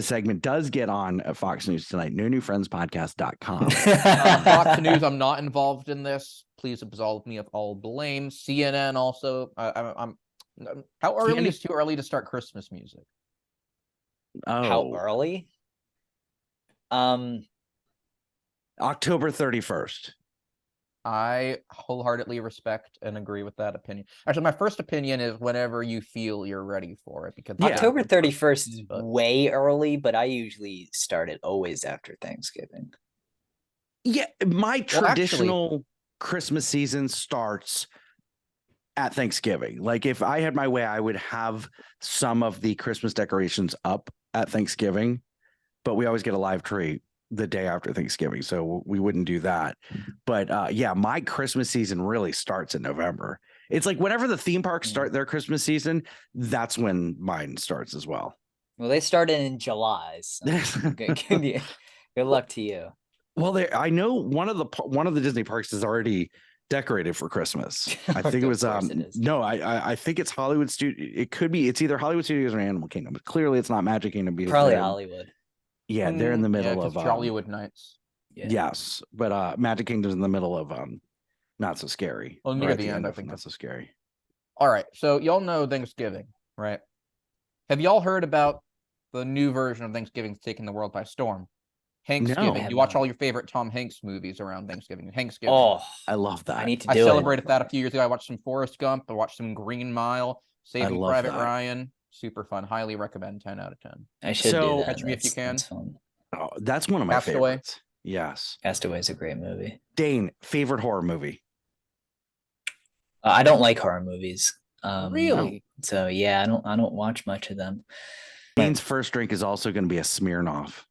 Speaker 2: segment does get on Fox News tonight, nonewfriendspodcast.com.
Speaker 4: Fox News, I'm not involved in this. Please absolve me of all blame. CNN also. I'm. How early is too early to start Christmas music?
Speaker 2: Oh,
Speaker 3: how early?
Speaker 2: October 31st.
Speaker 4: I wholeheartedly respect and agree with that opinion. Actually, my first opinion is whenever you feel you're ready for it, because
Speaker 3: October 31st is way early, but I usually start it always after Thanksgiving.
Speaker 2: Yeah, my traditional Christmas season starts at Thanksgiving. Like, if I had my way, I would have some of the Christmas decorations up at Thanksgiving, but we always get a live tree the day after Thanksgiving, so we wouldn't do that. But yeah, my Christmas season really starts in November. It's like whenever the theme parks start their Christmas season, that's when mine starts as well.
Speaker 3: Well, they started in July, so good luck to you.
Speaker 2: Well, I know one of the Disney parks is already decorated for Christmas. I think it was no, I think it's Hollywood Studio. It could be, it's either Hollywood Studios or Animal Kingdom, but clearly it's not Magic Kingdom.
Speaker 3: Probably Hollywood.
Speaker 2: Yeah, they're in the middle of
Speaker 4: Jollywood Nights.
Speaker 3: Yeah.
Speaker 2: Yes, but Magic Kingdom's in the middle of Not So Scary.
Speaker 4: Well, near the end, I think
Speaker 2: Not So Scary.
Speaker 4: All right, so y'all know Thanksgiving, right? Have y'all heard about the new version of Thanksgiving taking the world by storm? Thanksgiving.
Speaker 2: No,
Speaker 4: you watch all your favorite Tom Hanks movies around Thanksgiving. Thanksgiving.
Speaker 3: Oh,
Speaker 2: I love that.
Speaker 3: I need to
Speaker 4: I
Speaker 3: do
Speaker 4: celebrated that a few years ago. I watched some Forrest Gump. I watched some Green Mile, Saving Private Ryan. Super fun. Highly recommend. 10 out of 10.
Speaker 3: I should do that.
Speaker 4: Catch Me If You Can.
Speaker 3: That's fun.
Speaker 2: Oh, that's one of my favorites. Yes.
Speaker 3: Castaway is a great movie.
Speaker 2: Dane, favorite horror movie?
Speaker 3: I don't like horror movies.
Speaker 4: Really?
Speaker 3: So yeah, I don't watch much of them.
Speaker 2: Dane's first drink is also going to be a Smirnoff.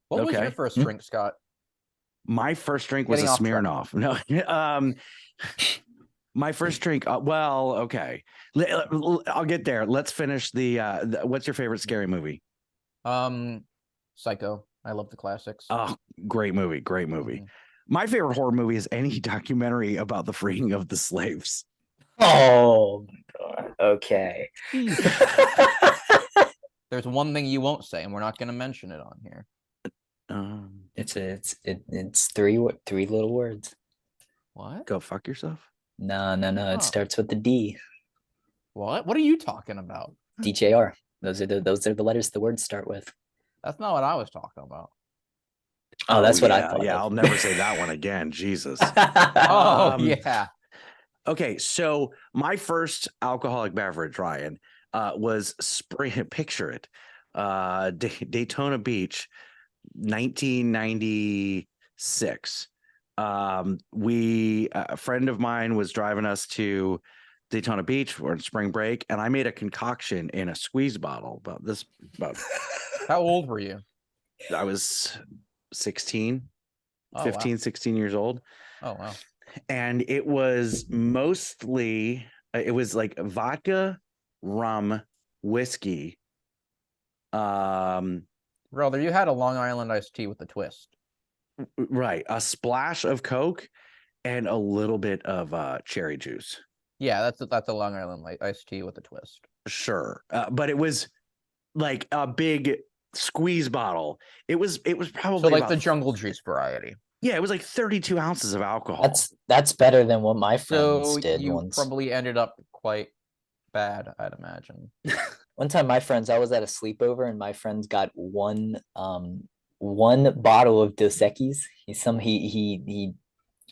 Speaker 4: What was your first drink, Scott?
Speaker 2: My first drink was a Smirnoff. No, my first drink. Well, okay. I'll get there. Let's finish the what's your favorite scary movie?
Speaker 4: Psycho. I love the classics.
Speaker 2: Oh, great movie. Great movie. My favorite horror movie is any documentary about the freeing of the slaves.
Speaker 3: Oh my God. Okay.
Speaker 4: There's one thing you won't say, and we're not going to mention it on here.
Speaker 3: It's three little words.
Speaker 4: What?
Speaker 2: Go fuck yourself?
Speaker 3: No. It starts with the D.
Speaker 4: What? What are you talking about?
Speaker 3: DJR. Those are the letters the words start with.
Speaker 4: That's not what I was talking about.
Speaker 3: Oh, that's what I thought.
Speaker 2: Yeah, I'll never say that one again. Jesus.
Speaker 4: Yeah.
Speaker 2: Okay, so my first alcoholic beverage, Ryan, was picture it, Daytona Beach, 1996. A friend of mine was driving us to Daytona Beach for spring break, and I made a concoction in a squeeze bottle.
Speaker 4: How old were you?
Speaker 2: I was 16,
Speaker 4: oh,
Speaker 2: 15,
Speaker 4: wow.
Speaker 2: 16 years old.
Speaker 4: Oh, wow.
Speaker 2: And it was mostly, it was like vodka, rum, whiskey.
Speaker 4: Brother, you had a Long Island iced tea with a twist.
Speaker 2: Right. A splash of Coke and a little bit of cherry juice.
Speaker 4: Yeah, that's a Long Island iced tea with a twist.
Speaker 2: Sure, but it was like a big squeeze bottle. It was probably
Speaker 4: So like
Speaker 2: about,
Speaker 4: the jungle juice variety.
Speaker 2: yeah, it was like 32 ounces of alcohol.
Speaker 3: That's better than what my friends
Speaker 4: So
Speaker 3: did
Speaker 4: you
Speaker 3: once.
Speaker 4: probably ended up quite bad, I'd imagine.
Speaker 3: One time, I was at a sleepover, and my friends got one bottle of Dos Equis.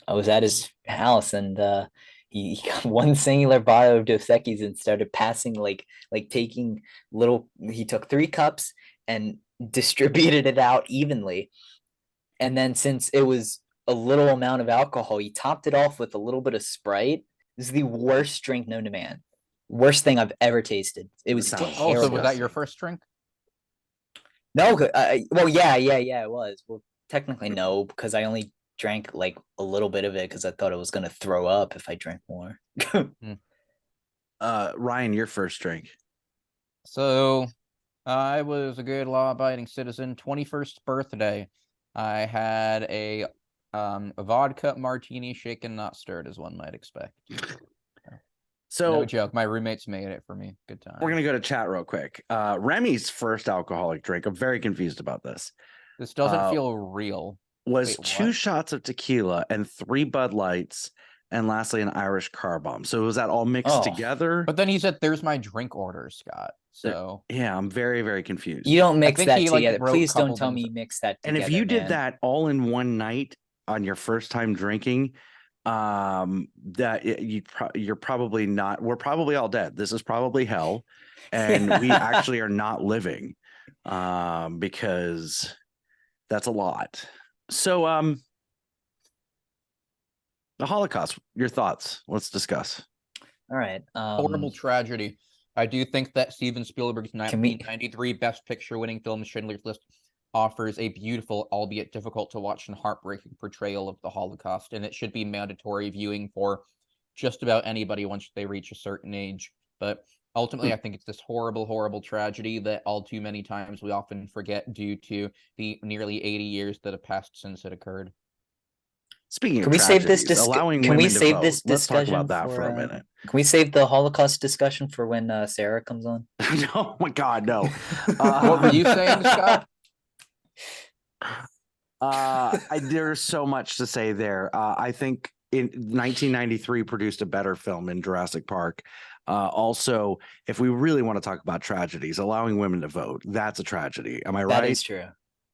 Speaker 3: I was at his house, and he got one singular bottle of Dos Equis and started passing like taking little. He took 3 cups and distributed it out evenly, and then since it was a little amount of alcohol, he topped it off with a little bit of Sprite. This is the worst drink known to man. Worst thing I've ever tasted. It was
Speaker 2: Sounds
Speaker 4: Oh, so
Speaker 3: terrible.
Speaker 4: was that your first drink?
Speaker 3: No, well, yeah, it was. Well, technically no, because I only drank like a little bit of it because I thought I was gonna throw up if I drank more.
Speaker 2: Ryan, your first drink.
Speaker 4: So I was a good law-abiding citizen. 21st birthday. I had a vodka martini shaken, not stirred, as one might expect.
Speaker 2: So
Speaker 4: No joke. My roommates made it for me. Good time.
Speaker 2: we're gonna go to chat real quick. Remy's first alcoholic drink, I'm very confused about this,
Speaker 4: This doesn't feel real.
Speaker 2: was
Speaker 4: Wait,
Speaker 2: 2
Speaker 4: what?
Speaker 2: shots of tequila and 3 Bud Lights, and lastly an Irish car bomb. So was that all mixed
Speaker 3: Oh.
Speaker 2: together?
Speaker 4: But then he said, "There's my drink order, Scott." So
Speaker 2: Yeah, I'm very, very confused.
Speaker 3: You don't mix
Speaker 4: think
Speaker 3: that
Speaker 4: he, like,
Speaker 3: together.
Speaker 4: wrote a
Speaker 3: Please don't
Speaker 4: couple
Speaker 3: tell
Speaker 4: things-
Speaker 3: me you mix that
Speaker 2: And
Speaker 3: together.
Speaker 2: if you did
Speaker 3: man.
Speaker 2: that all in one night on your first time drinking, you're probably not. We're probably all dead. This is probably hell, and we actually are not living, because that's a lot. So, the Holocaust. Your thoughts? Let's discuss.
Speaker 3: All right.
Speaker 4: horrible tragedy. I do think that Steven Spielberg's
Speaker 3: Can we-
Speaker 4: 1993 Best Picture winning film Schindler's List offers a beautiful, albeit difficult to watch and heartbreaking portrayal of the Holocaust, and it should be mandatory viewing for just about anybody once they reach a certain age. But ultimately, I think it's this horrible, horrible tragedy that all too many times we often forget due to the nearly 80 years that have passed since it occurred.
Speaker 2: Speaking
Speaker 3: Can
Speaker 2: of
Speaker 3: we save this
Speaker 2: tragedies, allowing
Speaker 3: Can we
Speaker 2: women to
Speaker 3: save
Speaker 2: vote,
Speaker 3: this
Speaker 2: let's talk
Speaker 3: discussion
Speaker 2: about that for a
Speaker 3: for,
Speaker 2: minute.
Speaker 3: Can we save the Holocaust discussion for when Sarah comes on?
Speaker 2: Oh my God, no.
Speaker 4: What were you saying, Scott?
Speaker 2: There's so much to say there. I think in 1993 produced a better film in Jurassic Park. Also, if we really want to talk about tragedies, allowing women to vote, that's a tragedy. Am I right?
Speaker 3: That is true.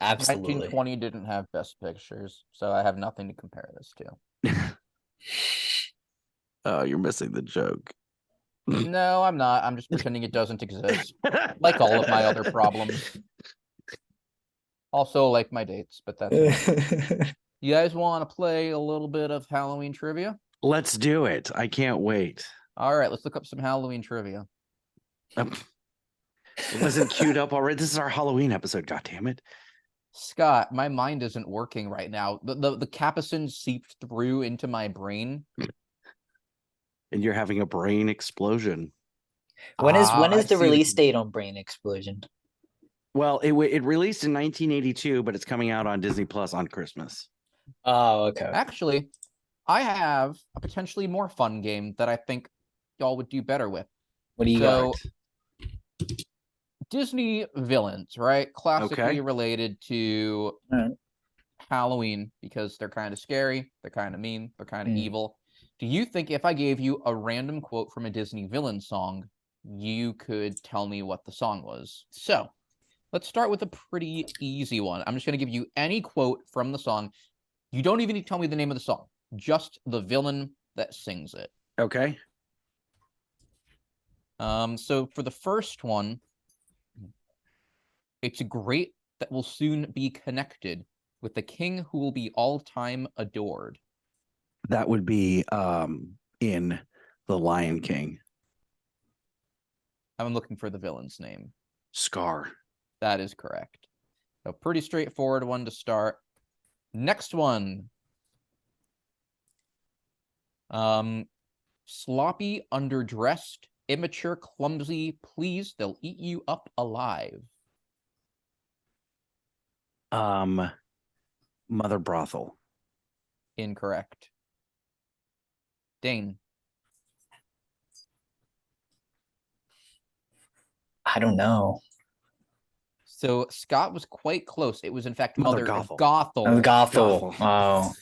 Speaker 3: Absolutely.
Speaker 4: 1920 didn't have Best Pictures, so I have nothing to compare this to.
Speaker 2: Oh, you're missing the joke.
Speaker 4: No, I'm not. I'm just pretending it doesn't exist. Like all of my other problems. Also, like my dates, but that's it. You guys want to play a little bit of Halloween trivia?
Speaker 2: Let's do it. I can't wait.
Speaker 4: All right, let's look up some Halloween trivia.
Speaker 2: It wasn't queued up already. This is our Halloween episode. God damn it.
Speaker 4: Scott, my mind isn't working right now. The capsaicin seeped through into my brain.
Speaker 2: And you're having a brain explosion.
Speaker 3: when is
Speaker 4: I
Speaker 3: the
Speaker 4: see what
Speaker 3: release
Speaker 4: you-
Speaker 3: date on Brain Explosion?
Speaker 2: Well, it released in 1982, but it's coming out on Disney Plus on Christmas.
Speaker 3: Oh, okay.
Speaker 4: Actually, I have a potentially more fun game that I think y'all would do better with.
Speaker 3: What do you
Speaker 4: So,
Speaker 3: got?
Speaker 4: Disney villains, right? Classically
Speaker 2: Okay.
Speaker 4: related to
Speaker 3: Alright.
Speaker 4: Halloween because they're kind of scary, they're kind of mean, they're kind of
Speaker 3: Mm.
Speaker 4: evil. Do you think if I gave you a random quote from a Disney villain song, you could tell me what the song was? So, let's start with a pretty easy one. I'm just going to give you any quote from the song. You don't even need to tell me the name of the song, just the villain that sings it.
Speaker 2: Okay.
Speaker 4: So for the first one, it's great that will soon be connected with the king who will be all time adored.
Speaker 2: That would be in The Lion King.
Speaker 4: I'm looking for the villain's name.
Speaker 2: Scar.
Speaker 4: That is correct. So pretty straightforward one to start. Next one. Sloppy, underdressed, immature, clumsy, please, they'll eat you up alive.
Speaker 2: Mother Brothel.
Speaker 4: Incorrect. Dane.
Speaker 3: I don't know.
Speaker 4: So Scott was quite close. It was in fact
Speaker 2: Mother
Speaker 4: Mother
Speaker 2: Gothel.
Speaker 3: Oh,
Speaker 4: Gothel.
Speaker 3: Gothel.
Speaker 2: Gothel.
Speaker 3: Oh.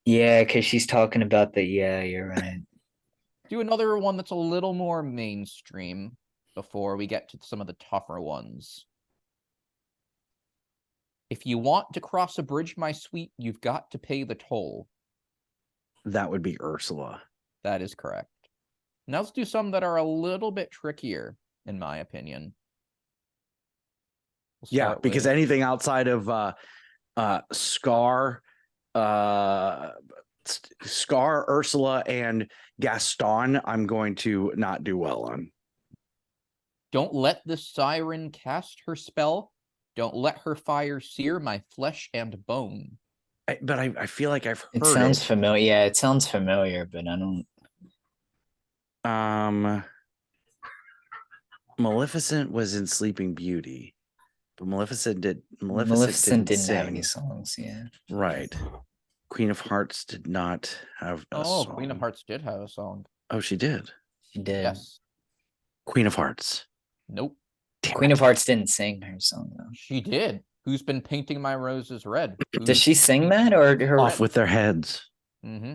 Speaker 3: Yeah, because she's talking about the. Yeah, you're right.
Speaker 4: Do another one that's a little more mainstream before we get to some of the tougher ones. If you want to cross a bridge, my sweet, you've got to pay the toll.
Speaker 2: That would be Ursula.
Speaker 4: That is correct. Now let's do some that are a little bit trickier, in my opinion.
Speaker 2: Yeah, because anything outside of Scar, Scar, Ursula, and Gaston, I'm going to not do well on.
Speaker 4: Don't let the siren cast her spell. Don't let her fire sear my flesh and bone.
Speaker 2: But I feel like I've heard
Speaker 3: It sounds familiar. Yeah, it sounds familiar, but I don't.
Speaker 2: Maleficent was in Sleeping Beauty, but Maleficent didn't
Speaker 3: Didn't have any
Speaker 2: sing.
Speaker 3: songs. Yeah.
Speaker 2: Right. Queen of Hearts did not have a song.
Speaker 4: Queen of Hearts did have a song.
Speaker 2: Oh, she did.
Speaker 3: She did.
Speaker 4: Yes.
Speaker 2: Queen of Hearts.
Speaker 4: Nope.
Speaker 3: Queen of Hearts didn't sing her song though.
Speaker 4: She did. Who's been painting my roses red?
Speaker 3: Does she sing that or her?
Speaker 2: Off with their heads.
Speaker 4: Mm-hmm.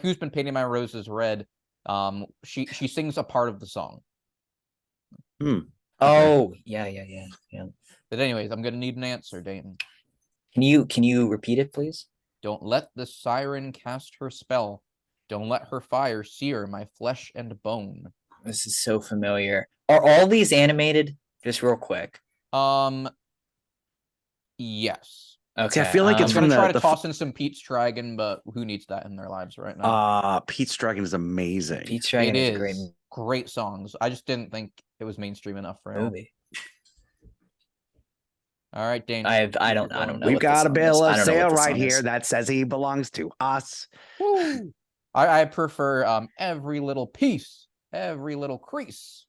Speaker 4: Who's been painting my roses red? She sings a part of the song.
Speaker 3: Oh, yeah.
Speaker 4: But anyways, I'm gonna need an answer, Dayton.
Speaker 3: Can you repeat it, please?
Speaker 4: Don't let the siren cast her spell. Don't let her fire sear my flesh and bone.
Speaker 3: This is so familiar. Are all these animated? Just real quick.
Speaker 4: Yes.
Speaker 3: Okay.
Speaker 2: I feel like it's
Speaker 4: I'm gonna
Speaker 2: from
Speaker 4: try to toss in some Pete's Dragon, but who needs that in their lives right now?
Speaker 2: Pete's Dragon is amazing.
Speaker 3: Pete's Dragon is a
Speaker 4: great songs. I just didn't think it was mainstream enough for him.
Speaker 3: movie.
Speaker 4: All right, Dane.
Speaker 3: I don't know.
Speaker 2: We've got a bill of sale right
Speaker 3: here
Speaker 2: that says he belongs to us.
Speaker 4: Woo! I prefer every little piece, every little crease.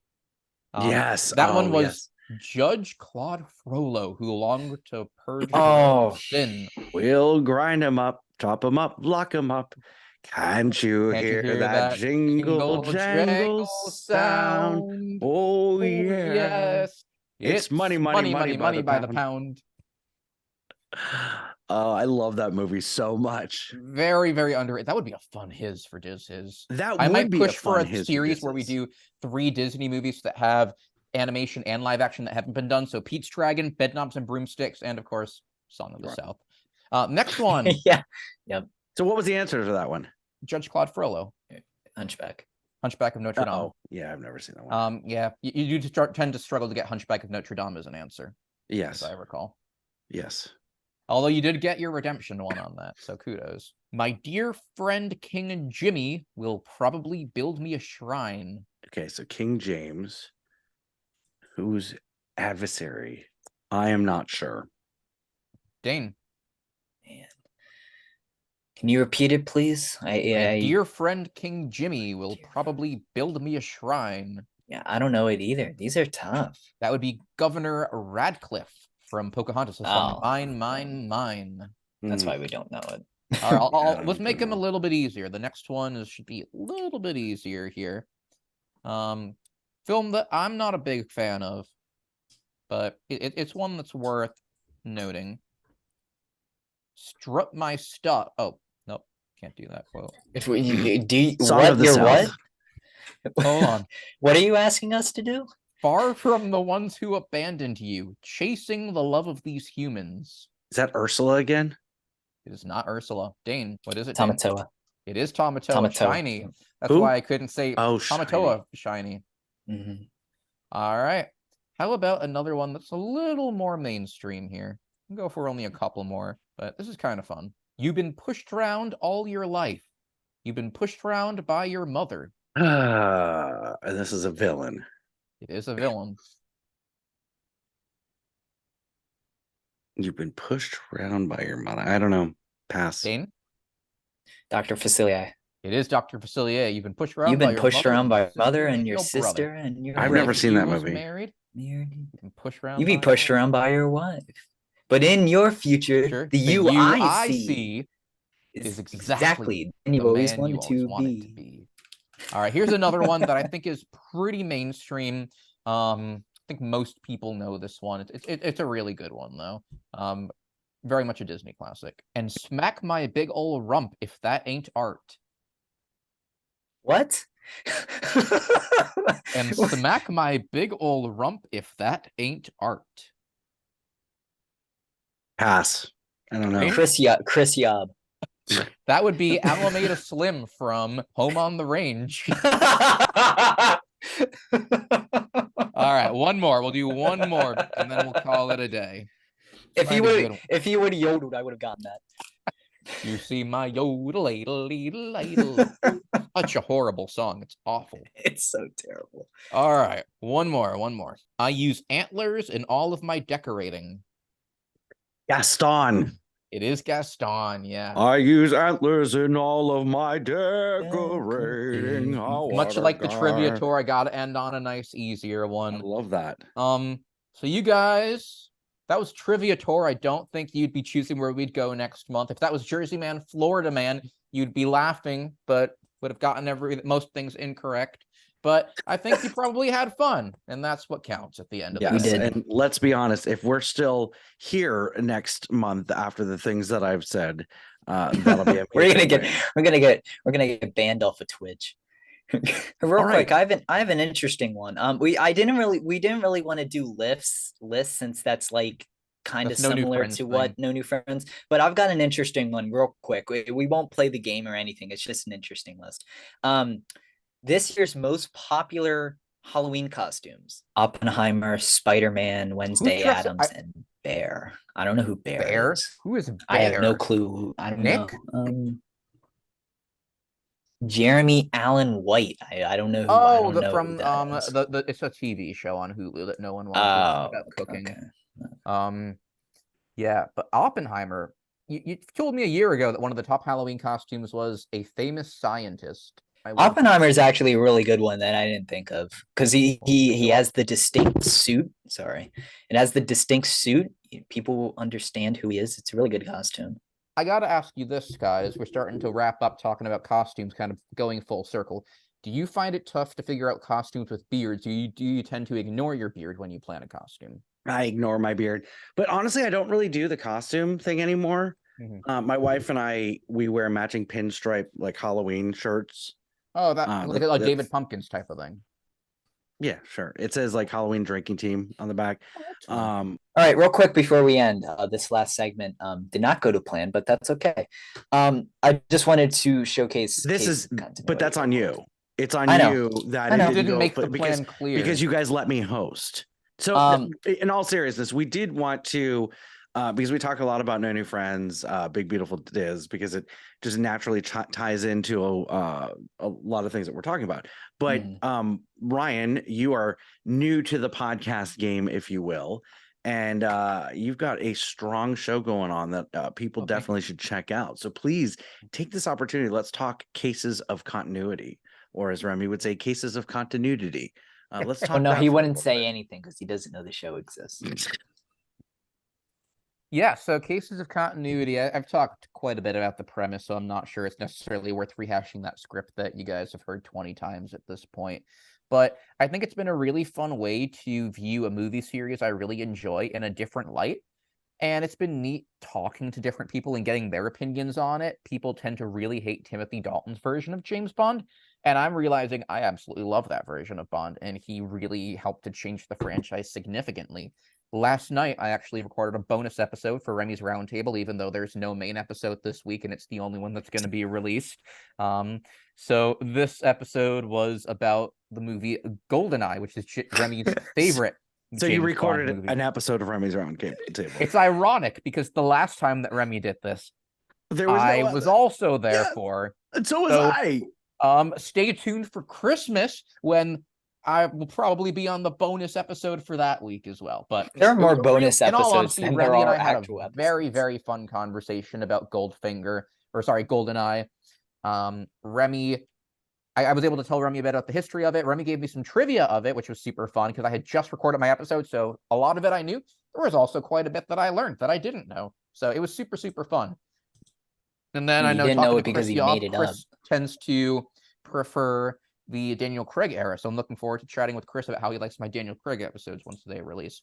Speaker 2: Yes.
Speaker 4: That one was Judge Claude Frollo, who longed to purge sin.
Speaker 2: We'll grind him up, chop him up, lock him up. Can't you hear that jingle jangle sound? Oh, yeah.
Speaker 4: Yes.
Speaker 2: It's money by the
Speaker 4: pound.
Speaker 2: Oh, I love that movie so much.
Speaker 4: Very, very underrated. That would be a fun his for Diz His.
Speaker 2: I might
Speaker 4: push for a series where we do 3 Disney movies that have animation and live action that haven't been done. So Pete's Dragon, Bedknobs and Broomsticks, and of course, Song of the South. Next one.
Speaker 3: Yeah. Yep.
Speaker 2: So what was the answer to that one?
Speaker 4: Judge Claude Frollo.
Speaker 3: Hunchback
Speaker 4: of Notre Dame.
Speaker 2: Yeah, I've never seen that one.
Speaker 4: Yeah, you tend to struggle to get Hunchback of Notre Dame as an answer.
Speaker 2: Yes.
Speaker 4: As I recall.
Speaker 2: Yes.
Speaker 4: Although you did get your redemption one on that, so kudos. My dear friend King Jimmy will probably build me a shrine.
Speaker 2: Okay, so King James, whose adversary? I am not sure.
Speaker 4: Dane.
Speaker 3: Man. Can you repeat it, please?
Speaker 4: My dear friend King Jimmy will probably build me a shrine.
Speaker 3: Yeah, I don't know it either. These are tough.
Speaker 4: That would be Governor Radcliffe from Pocahontas. Mine.
Speaker 3: That's why we don't know it.
Speaker 4: All right, let's make them a little bit easier. The next one should be a little bit easier here. Film that I'm not a big fan of, but it's one that's worth noting. Strut my stuff. Oh, nope, can't do that quote.
Speaker 3: If we do
Speaker 2: what? You're what?
Speaker 4: Hold on.
Speaker 3: What are you asking us to do?
Speaker 4: Far from the ones who abandoned you, chasing the love of these humans.
Speaker 2: Is that Ursula again?
Speaker 4: It is not Ursula. Dane, what is it?
Speaker 3: Tamatoa.
Speaker 4: Dane? It is Tamatoa. Shiny. That's why I couldn't say Tamatoa Shiny.
Speaker 3: Mm-hmm.
Speaker 4: All right. How about another one that's a little more mainstream here? I'll go for only a couple more, but this is kind of fun. You've been pushed around all your life. You've been pushed around by your mother.
Speaker 2: And this is a villain.
Speaker 4: It is a villain.
Speaker 2: You've been pushed around by your mother. I don't know. Pass.
Speaker 4: Dane?
Speaker 3: Dr. Facilier.
Speaker 4: It is Dr. Facilier. You've been pushed around.
Speaker 3: You've been pushed around by your mother and your sister and your.
Speaker 2: I've never seen that movie.
Speaker 4: Married. You've been pushed around.
Speaker 3: You've been pushed around by your wife. But in your future, the UIC
Speaker 4: is exactly
Speaker 3: and you've
Speaker 4: the
Speaker 3: always
Speaker 4: man you
Speaker 3: wanted
Speaker 4: always
Speaker 3: to
Speaker 4: wanted to
Speaker 3: be.
Speaker 4: be. All right, here's another one that I think is pretty mainstream. I think most people know this one. It's a really good one though. Very much a Disney classic. And smack my big ol' rump if that ain't art.
Speaker 3: What?
Speaker 4: And smack my big ol' rump if that ain't art.
Speaker 2: Pass. I don't know.
Speaker 4: Dane?
Speaker 3: Chris Yob.
Speaker 4: That would be Alameda Slim from Home on the Range. All right, one more. We'll do one more, and then we'll call it a day.
Speaker 3: If he would have yodeled, I would have gotten that.
Speaker 4: You see my yodel, ladle, ladle, ladle. Such a horrible song. It's awful.
Speaker 3: It's so terrible.
Speaker 4: All right, one more. I use antlers in all of my decorating.
Speaker 2: Gaston.
Speaker 4: It is Gaston, yeah.
Speaker 2: I use antlers in all of my decorating.
Speaker 4: Much like the trivia tour, I gotta end on a nice, easier
Speaker 2: I
Speaker 4: one.
Speaker 2: love that.
Speaker 4: So you guys, that was trivia tour. I don't think you'd be choosing where we'd go next month. If that was Jersey Man, Florida Man, you'd be laughing, but would have gotten most things incorrect. But I think you probably had fun, and that's what counts at the end of the day.
Speaker 3: We did.
Speaker 2: And let's be honest, if we're still here next month after the things that I've said, that'll be
Speaker 3: we're gonna get banned off of Twitch. Real quick, I have an interesting one. We didn't really want to do lists since that's like kind of similar to what No New Friends, but I've got an interesting one real quick. We won't play the game or anything. It's just an interesting list. This year's most popular Halloween costumes: Oppenheimer, Spider-Man, Wednesday Addams, and Bear. I don't know who Bear is.
Speaker 4: Who is Bear?
Speaker 3: I have no clue. I don't
Speaker 4: Nick?
Speaker 3: know. Jeremy Allen White. I don't know who.
Speaker 4: It's a TV show on Hulu that no one watches about cooking. Okay. Yeah, but Oppenheimer, you told me a year ago that one of the top Halloween costumes was a famous scientist.
Speaker 3: Oppenheimer is actually a really good one that I didn't think of because he has the distinct suit. Sorry, it has the distinct suit. People will understand who he is. It's a really good costume.
Speaker 4: I got to ask you this, guys. We're starting to wrap up talking about costumes, kind of going full circle. Do you find it tough to figure out costumes with beards? Do you tend to ignore your beard when you plan a costume?
Speaker 2: I ignore my beard, but honestly, I don't really do the costume thing anymore. Mm-hmm. My wife and we wear matching pinstripe like Halloween shirts.
Speaker 4: Oh, that like a David Pumpkins type of thing.
Speaker 2: Yeah, sure. It says like Halloween drinking team on the back.
Speaker 3: All right, real quick before we end this last segment, did not go to plan, but that's okay. I just wanted to showcase
Speaker 2: but that's on you. It's on you that
Speaker 4: it didn't make the plan clear
Speaker 2: because you guys let me host. So in all seriousness, we did want to because we talk a lot about No New Friends, Big Beautiful Diz, because it just naturally ties into a lot of things that we're talking about. But Ryan, you are new to the podcast game, if you will, and you've got a strong show going on that people definitely should check out. So please take this opportunity. Let's talk cases of continuity, or as Remy would say, cases of continuity. Let's talk.
Speaker 3: Oh no, he wouldn't say anything because he doesn't know the show exists.
Speaker 4: Yeah, so cases of continuity, I've talked quite a bit about the premise, so I'm not sure it's necessarily worth rehashing that script that you guys have heard 20 times at this point. But I think it's been a really fun way to view a movie series I really enjoy in a different light. And it's been neat talking to different people and getting their opinions on it. People tend to really hate Timothy Dalton's version of James Bond. And I'm realizing I absolutely love that version of Bond. And he really helped to change the franchise significantly. Last night, I actually recorded a bonus episode for Remy's Roundtable, even though there's no main episode this week, and it's the only one that's going to be released. So this episode was about the movie GoldenEye, which is Remy's favorite.
Speaker 2: So you recorded an episode of Remy's Roundtable.
Speaker 4: It's ironic because the last time that Remy did this, I was also there for.
Speaker 2: And so was I.
Speaker 4: Stay tuned for Christmas when I will probably be on the bonus episode for that week as well. But
Speaker 3: there are more bonus episodes.
Speaker 4: In all honesty,
Speaker 3: than
Speaker 4: Remy
Speaker 3: there
Speaker 4: and
Speaker 3: are
Speaker 4: I had
Speaker 3: actual
Speaker 4: a
Speaker 3: episodes.
Speaker 4: very, very fun conversation about GoldenEye. Remy, I was able to tell Remy about the history of it. Remy gave me some trivia of it, which was super fun because I had just recorded my episode. So a lot of it I knew. There was also quite a bit that I learned that I didn't know. So it was super, super fun. And then
Speaker 3: You
Speaker 4: I know
Speaker 3: didn't know
Speaker 4: talking
Speaker 3: it
Speaker 4: to
Speaker 3: because
Speaker 4: Chris
Speaker 3: you
Speaker 4: Yopp,
Speaker 3: made it
Speaker 4: Chris tends to prefer the Daniel Craig era. So I'm looking forward to chatting with Chris about how he likes my Daniel Craig episodes once they release.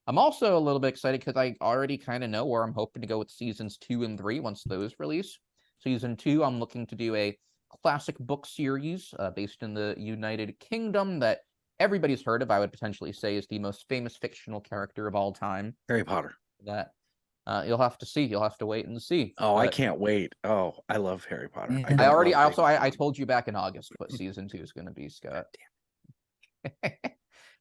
Speaker 4: I'm also a little bit excited because I already kind of know where I'm hoping to go with seasons 2 and 3 once those release. Season 2, I'm looking to do a classic book series based in the United Kingdom that everybody's heard of. I would potentially say is the most famous fictional character of all time.
Speaker 2: Harry Potter.
Speaker 4: That you'll have to see. You'll have to wait and see.
Speaker 2: Oh, I
Speaker 4: But
Speaker 2: can't wait. Oh, I love Harry Potter.
Speaker 3: Yeah.
Speaker 2: I don't love James
Speaker 4: I
Speaker 2: Bond.
Speaker 4: told you back in August what season 2 is going to be, Scott.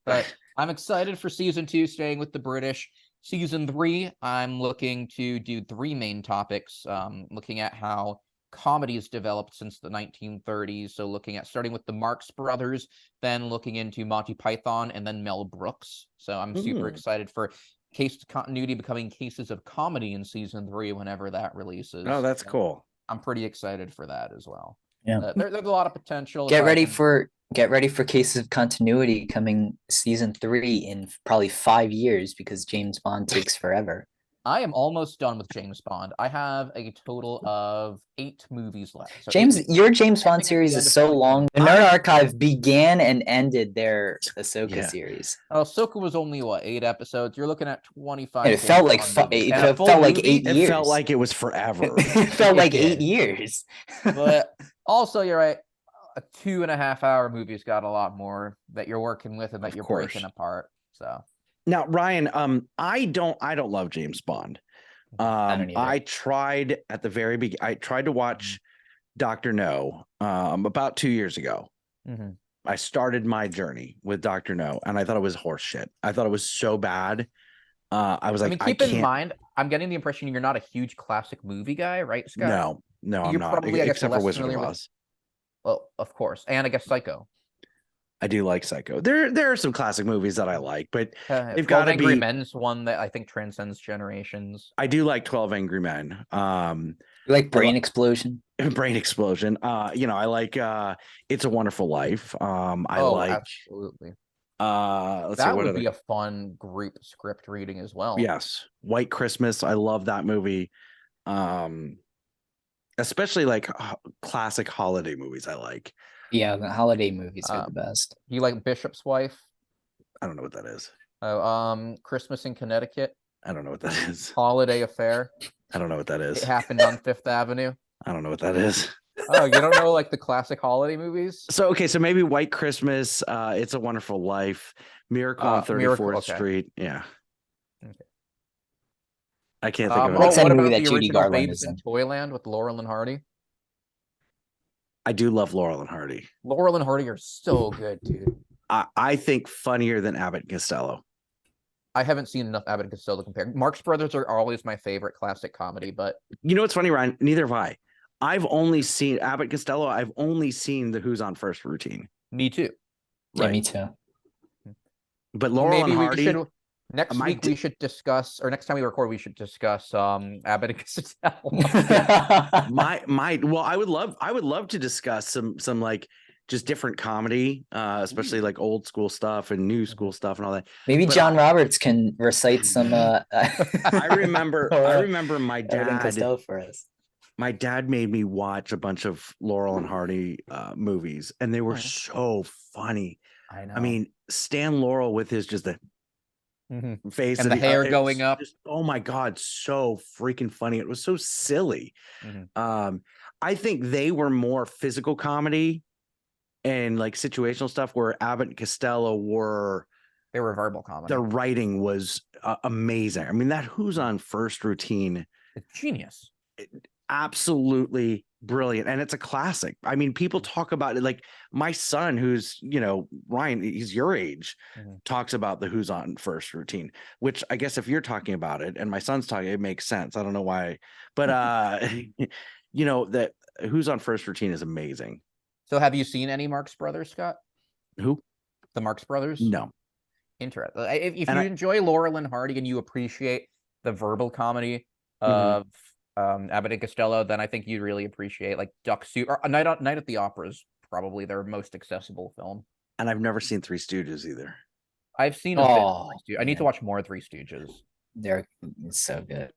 Speaker 4: But I'm excited for season 2, staying with the British. Season 3, I'm looking to do 3 main topics, looking at how comedies developed since the 1930s. So looking at starting with the Marx Brothers, then looking into Monty Python, and then Mel Brooks. So I'm super excited for Case Continuity becoming Cases of Comedy in season 3 whenever that releases.
Speaker 2: Oh, that's cool.
Speaker 4: I'm pretty excited for that as well.
Speaker 3: Yeah.
Speaker 4: There's a lot of potential.
Speaker 3: Get ready for Cases of Continuity coming season 3 in probably 5 years because James Bond takes forever.
Speaker 4: I am almost done with James Bond. I have a total of 8 movies left. So
Speaker 3: Your James Bond
Speaker 4: at
Speaker 3: series
Speaker 4: the end
Speaker 3: is
Speaker 4: of
Speaker 3: so
Speaker 4: 2020.
Speaker 3: long. The Nerd Archive began and ended their Ahsoka
Speaker 2: Yeah.
Speaker 3: series.
Speaker 4: Ahsoka was only 8 episodes. You're looking at 25.
Speaker 3: And it felt like
Speaker 4: movies.
Speaker 3: it
Speaker 4: And a
Speaker 3: felt
Speaker 4: full
Speaker 3: like
Speaker 4: movie?
Speaker 3: 8
Speaker 2: It
Speaker 3: years.
Speaker 2: felt like it was forever.
Speaker 3: It felt like
Speaker 4: It
Speaker 3: 8
Speaker 4: did.
Speaker 3: years.
Speaker 4: But also, you're right. A 2.5-hour movie's got a lot more that you're working with and that
Speaker 2: Of
Speaker 4: you're
Speaker 2: course.
Speaker 4: breaking apart. So
Speaker 2: Now, Ryan, I don't love James Bond.
Speaker 3: I don't either.
Speaker 2: I tried at the very beginning. I tried to watch Dr. No about 2 years ago.
Speaker 4: mm-hmm.
Speaker 2: I started my journey with Dr. No, and I thought it was horse shit. I thought it was so bad. I was like,
Speaker 4: I mean, keep in mind, I'm getting the impression you're not a huge classic movie guy, right, Scott?
Speaker 2: No, I'm
Speaker 4: You're
Speaker 2: not.
Speaker 4: probably, I guess,
Speaker 2: Except for
Speaker 4: less
Speaker 2: Wizard of
Speaker 4: familiar with-
Speaker 2: Oz.
Speaker 4: Well, of course, and I guess Psycho.
Speaker 2: I do like Psycho. There are some classic movies that I like, but they've
Speaker 4: 12
Speaker 2: got to
Speaker 4: Angry
Speaker 2: be.
Speaker 4: Men's one that I think transcends generations.
Speaker 2: I do like 12 Angry Men.
Speaker 3: You like Brain Explosion?
Speaker 2: Brain Explosion. I like It's a Wonderful Life. I like
Speaker 4: absolutely.
Speaker 2: let's see,
Speaker 4: That
Speaker 2: what
Speaker 4: would
Speaker 2: other-
Speaker 4: be a fun group script reading as well.
Speaker 2: Yes, White Christmas. I love that movie. Especially like classic holiday movies. I like.
Speaker 3: Yeah, the holiday movies are the best.
Speaker 4: You like Bishop's Wife?
Speaker 2: I don't know what that is.
Speaker 4: Oh, Christmas in Connecticut.
Speaker 2: I don't know what that is.
Speaker 4: Holiday Affair.
Speaker 2: I don't know what that is.
Speaker 4: It happened on Fifth Avenue.
Speaker 2: I don't know what that is.
Speaker 4: Oh, you don't know like the classic holiday movies?
Speaker 2: So maybe White Christmas, It's a Wonderful Life, Miracle on 34th Street. Yeah.
Speaker 4: Okay.
Speaker 2: I can't think of it.
Speaker 3: What's that
Speaker 4: what
Speaker 3: movie
Speaker 4: about
Speaker 3: that
Speaker 4: the
Speaker 3: Judy
Speaker 4: original
Speaker 3: Garland
Speaker 4: Babes
Speaker 3: is
Speaker 4: in
Speaker 3: in?
Speaker 4: Toyland with Laurel and Hardy?
Speaker 2: I do love Laurel and Hardy.
Speaker 4: Laurel and Hardy are so good, dude.
Speaker 2: I think funnier than Abbott and Costello.
Speaker 4: I haven't seen enough Abbott and Costello to compare. Marx Brothers are always my favorite classic comedy, but
Speaker 2: You know what's funny, Ryan? Neither have I. I've only seen Abbott and Costello. I've only seen the Who's on First routine.
Speaker 4: me too.
Speaker 3: Yeah, me too.
Speaker 2: But Laurel and Hardy.
Speaker 4: Next week we should discuss, or next time we record, we should discuss Abbott and Costello.
Speaker 2: Well, I would love to discuss some like just different comedy, especially like old school stuff and new school stuff and all that.
Speaker 3: Maybe John Roberts can recite some.
Speaker 2: I remember my
Speaker 3: Abbott and
Speaker 2: dad.
Speaker 3: Costello for us.
Speaker 2: My dad made me watch a bunch of Laurel and Hardy movies, and they were so funny.
Speaker 4: I know.
Speaker 2: I mean, Stan Laurel with his just the face
Speaker 4: and
Speaker 2: of
Speaker 4: the hair
Speaker 2: it
Speaker 4: going
Speaker 2: was
Speaker 4: up.
Speaker 2: just, oh my god, so freaking funny. It was so silly. I think they were more physical comedy and like situational stuff, where Abbott and Costello
Speaker 4: they were verbal comedy.
Speaker 2: their writing was amazing. I mean, that Who's on First routine,
Speaker 4: It's genius.
Speaker 2: absolutely brilliant, and it's a classic. I mean, people talk about it, like my son, who's Ryan, he's your age, talks about the Who's on First routine, which I guess if you're talking about it and my son's talking, it makes sense. I don't know why, but that Who's on First routine is amazing.
Speaker 4: So have you seen any Marx Brothers, Scott?
Speaker 2: Who?
Speaker 4: The Marx Brothers?
Speaker 2: No.
Speaker 4: Interesting. If you enjoy Laurel and Hardy and you appreciate the verbal comedy of Abbott and Costello, then I think you'd really appreciate like Duck Soup or Night at the Opera is probably their most accessible film.
Speaker 2: And I've never seen Three Stooges either.
Speaker 4: I've seen a bit. I need to watch more Three Stooges.
Speaker 3: They're so good.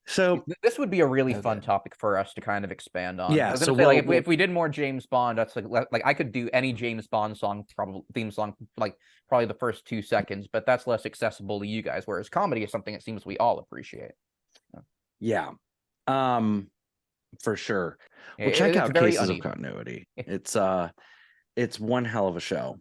Speaker 2: So
Speaker 4: This would be a really
Speaker 3: Okay.
Speaker 4: fun topic for us to kind of expand on.
Speaker 2: Yeah,
Speaker 4: I was
Speaker 2: so
Speaker 4: gonna say, like,
Speaker 2: we'll-
Speaker 4: if we did more James Bond, that's like I could do any James Bond song, probably theme song, like probably the first 2 seconds, but that's less accessible to you guys. Whereas comedy is something it seems we all appreciate.
Speaker 2: yeah, for sure. Well, check
Speaker 4: It's
Speaker 2: out
Speaker 4: very
Speaker 2: Cases of
Speaker 4: uneven.
Speaker 2: Continuity. It's one hell of a show.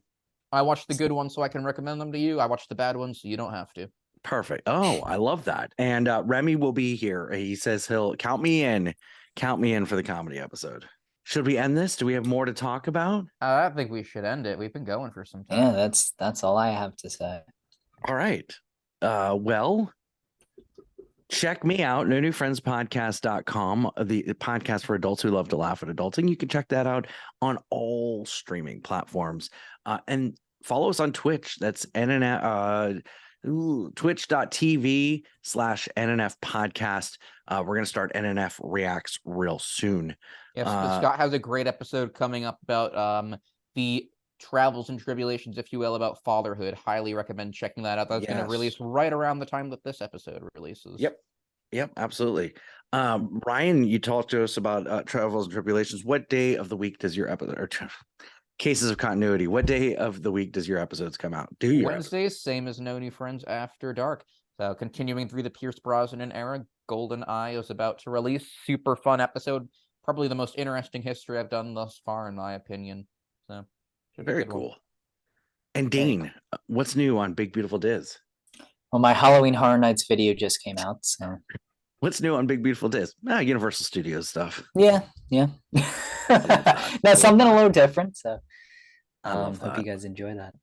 Speaker 4: I watched the good ones, so I can recommend them to you. I watched the bad ones, so you don't have to.
Speaker 2: Perfect. Oh, I love that. And Remy will be here. He says he'll count me in for the comedy episode. Should we end this? Do we have more to talk about?
Speaker 4: I think we should end it. We've been going for some time.
Speaker 3: Yeah, that's all I have to say.
Speaker 2: All right. Well, check me out, nonewfriendspodcast.com, the podcast for adults who love to laugh at adulting. You can check that out on all streaming platforms. And follow us on Twitch. That's twitch.tv/NNF podcast. We're going to start NNF Reacts real soon.
Speaker 4: Yes, Scott has a great episode coming up about the travels and tribulations, if you will, about fatherhood. Highly recommend checking that out. That's going to release right around the time that this episode releases.
Speaker 2: Yep, absolutely. Ryan, you talked to us about travels and tribulations. What day of the week does your episode, or Cases of Continuity, what day of the week does your episodes come out?
Speaker 4: Wednesdays, same as No New Friends After Dark. So continuing through the Pierce Brosnan era, Golden Eye is about to release. Super fun episode. Probably the most interesting history I've done thus far, in my opinion. So
Speaker 2: very cool. And Dane, what's new on Big Beautiful Diz?
Speaker 3: Well, my Halloween Horror Nights video just came out, so
Speaker 2: what's new on Big Beautiful Diz? Universal Studios stuff.
Speaker 3: Yeah. That's something a little different. So hope you guys enjoy that.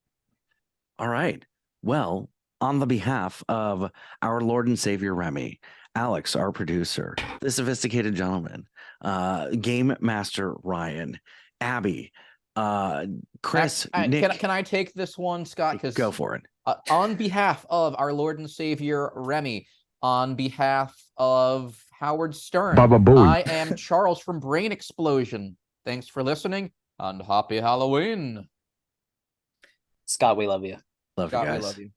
Speaker 2: All right. Well, on the behalf of our Lord and Savior Remy, Alex, our producer, the sophisticated gentleman, Game Master Ryan, Abby, Chris, Nick.
Speaker 4: Can I take this one, Scott?
Speaker 2: Go for it.
Speaker 4: On behalf of our Lord and Savior Remy, on behalf of Howard Stern, I am Charles from Brain Explosion. Thanks for listening, and happy Halloween.
Speaker 3: Scott, we love you.
Speaker 2: Love you guys.
Speaker 4: We love you.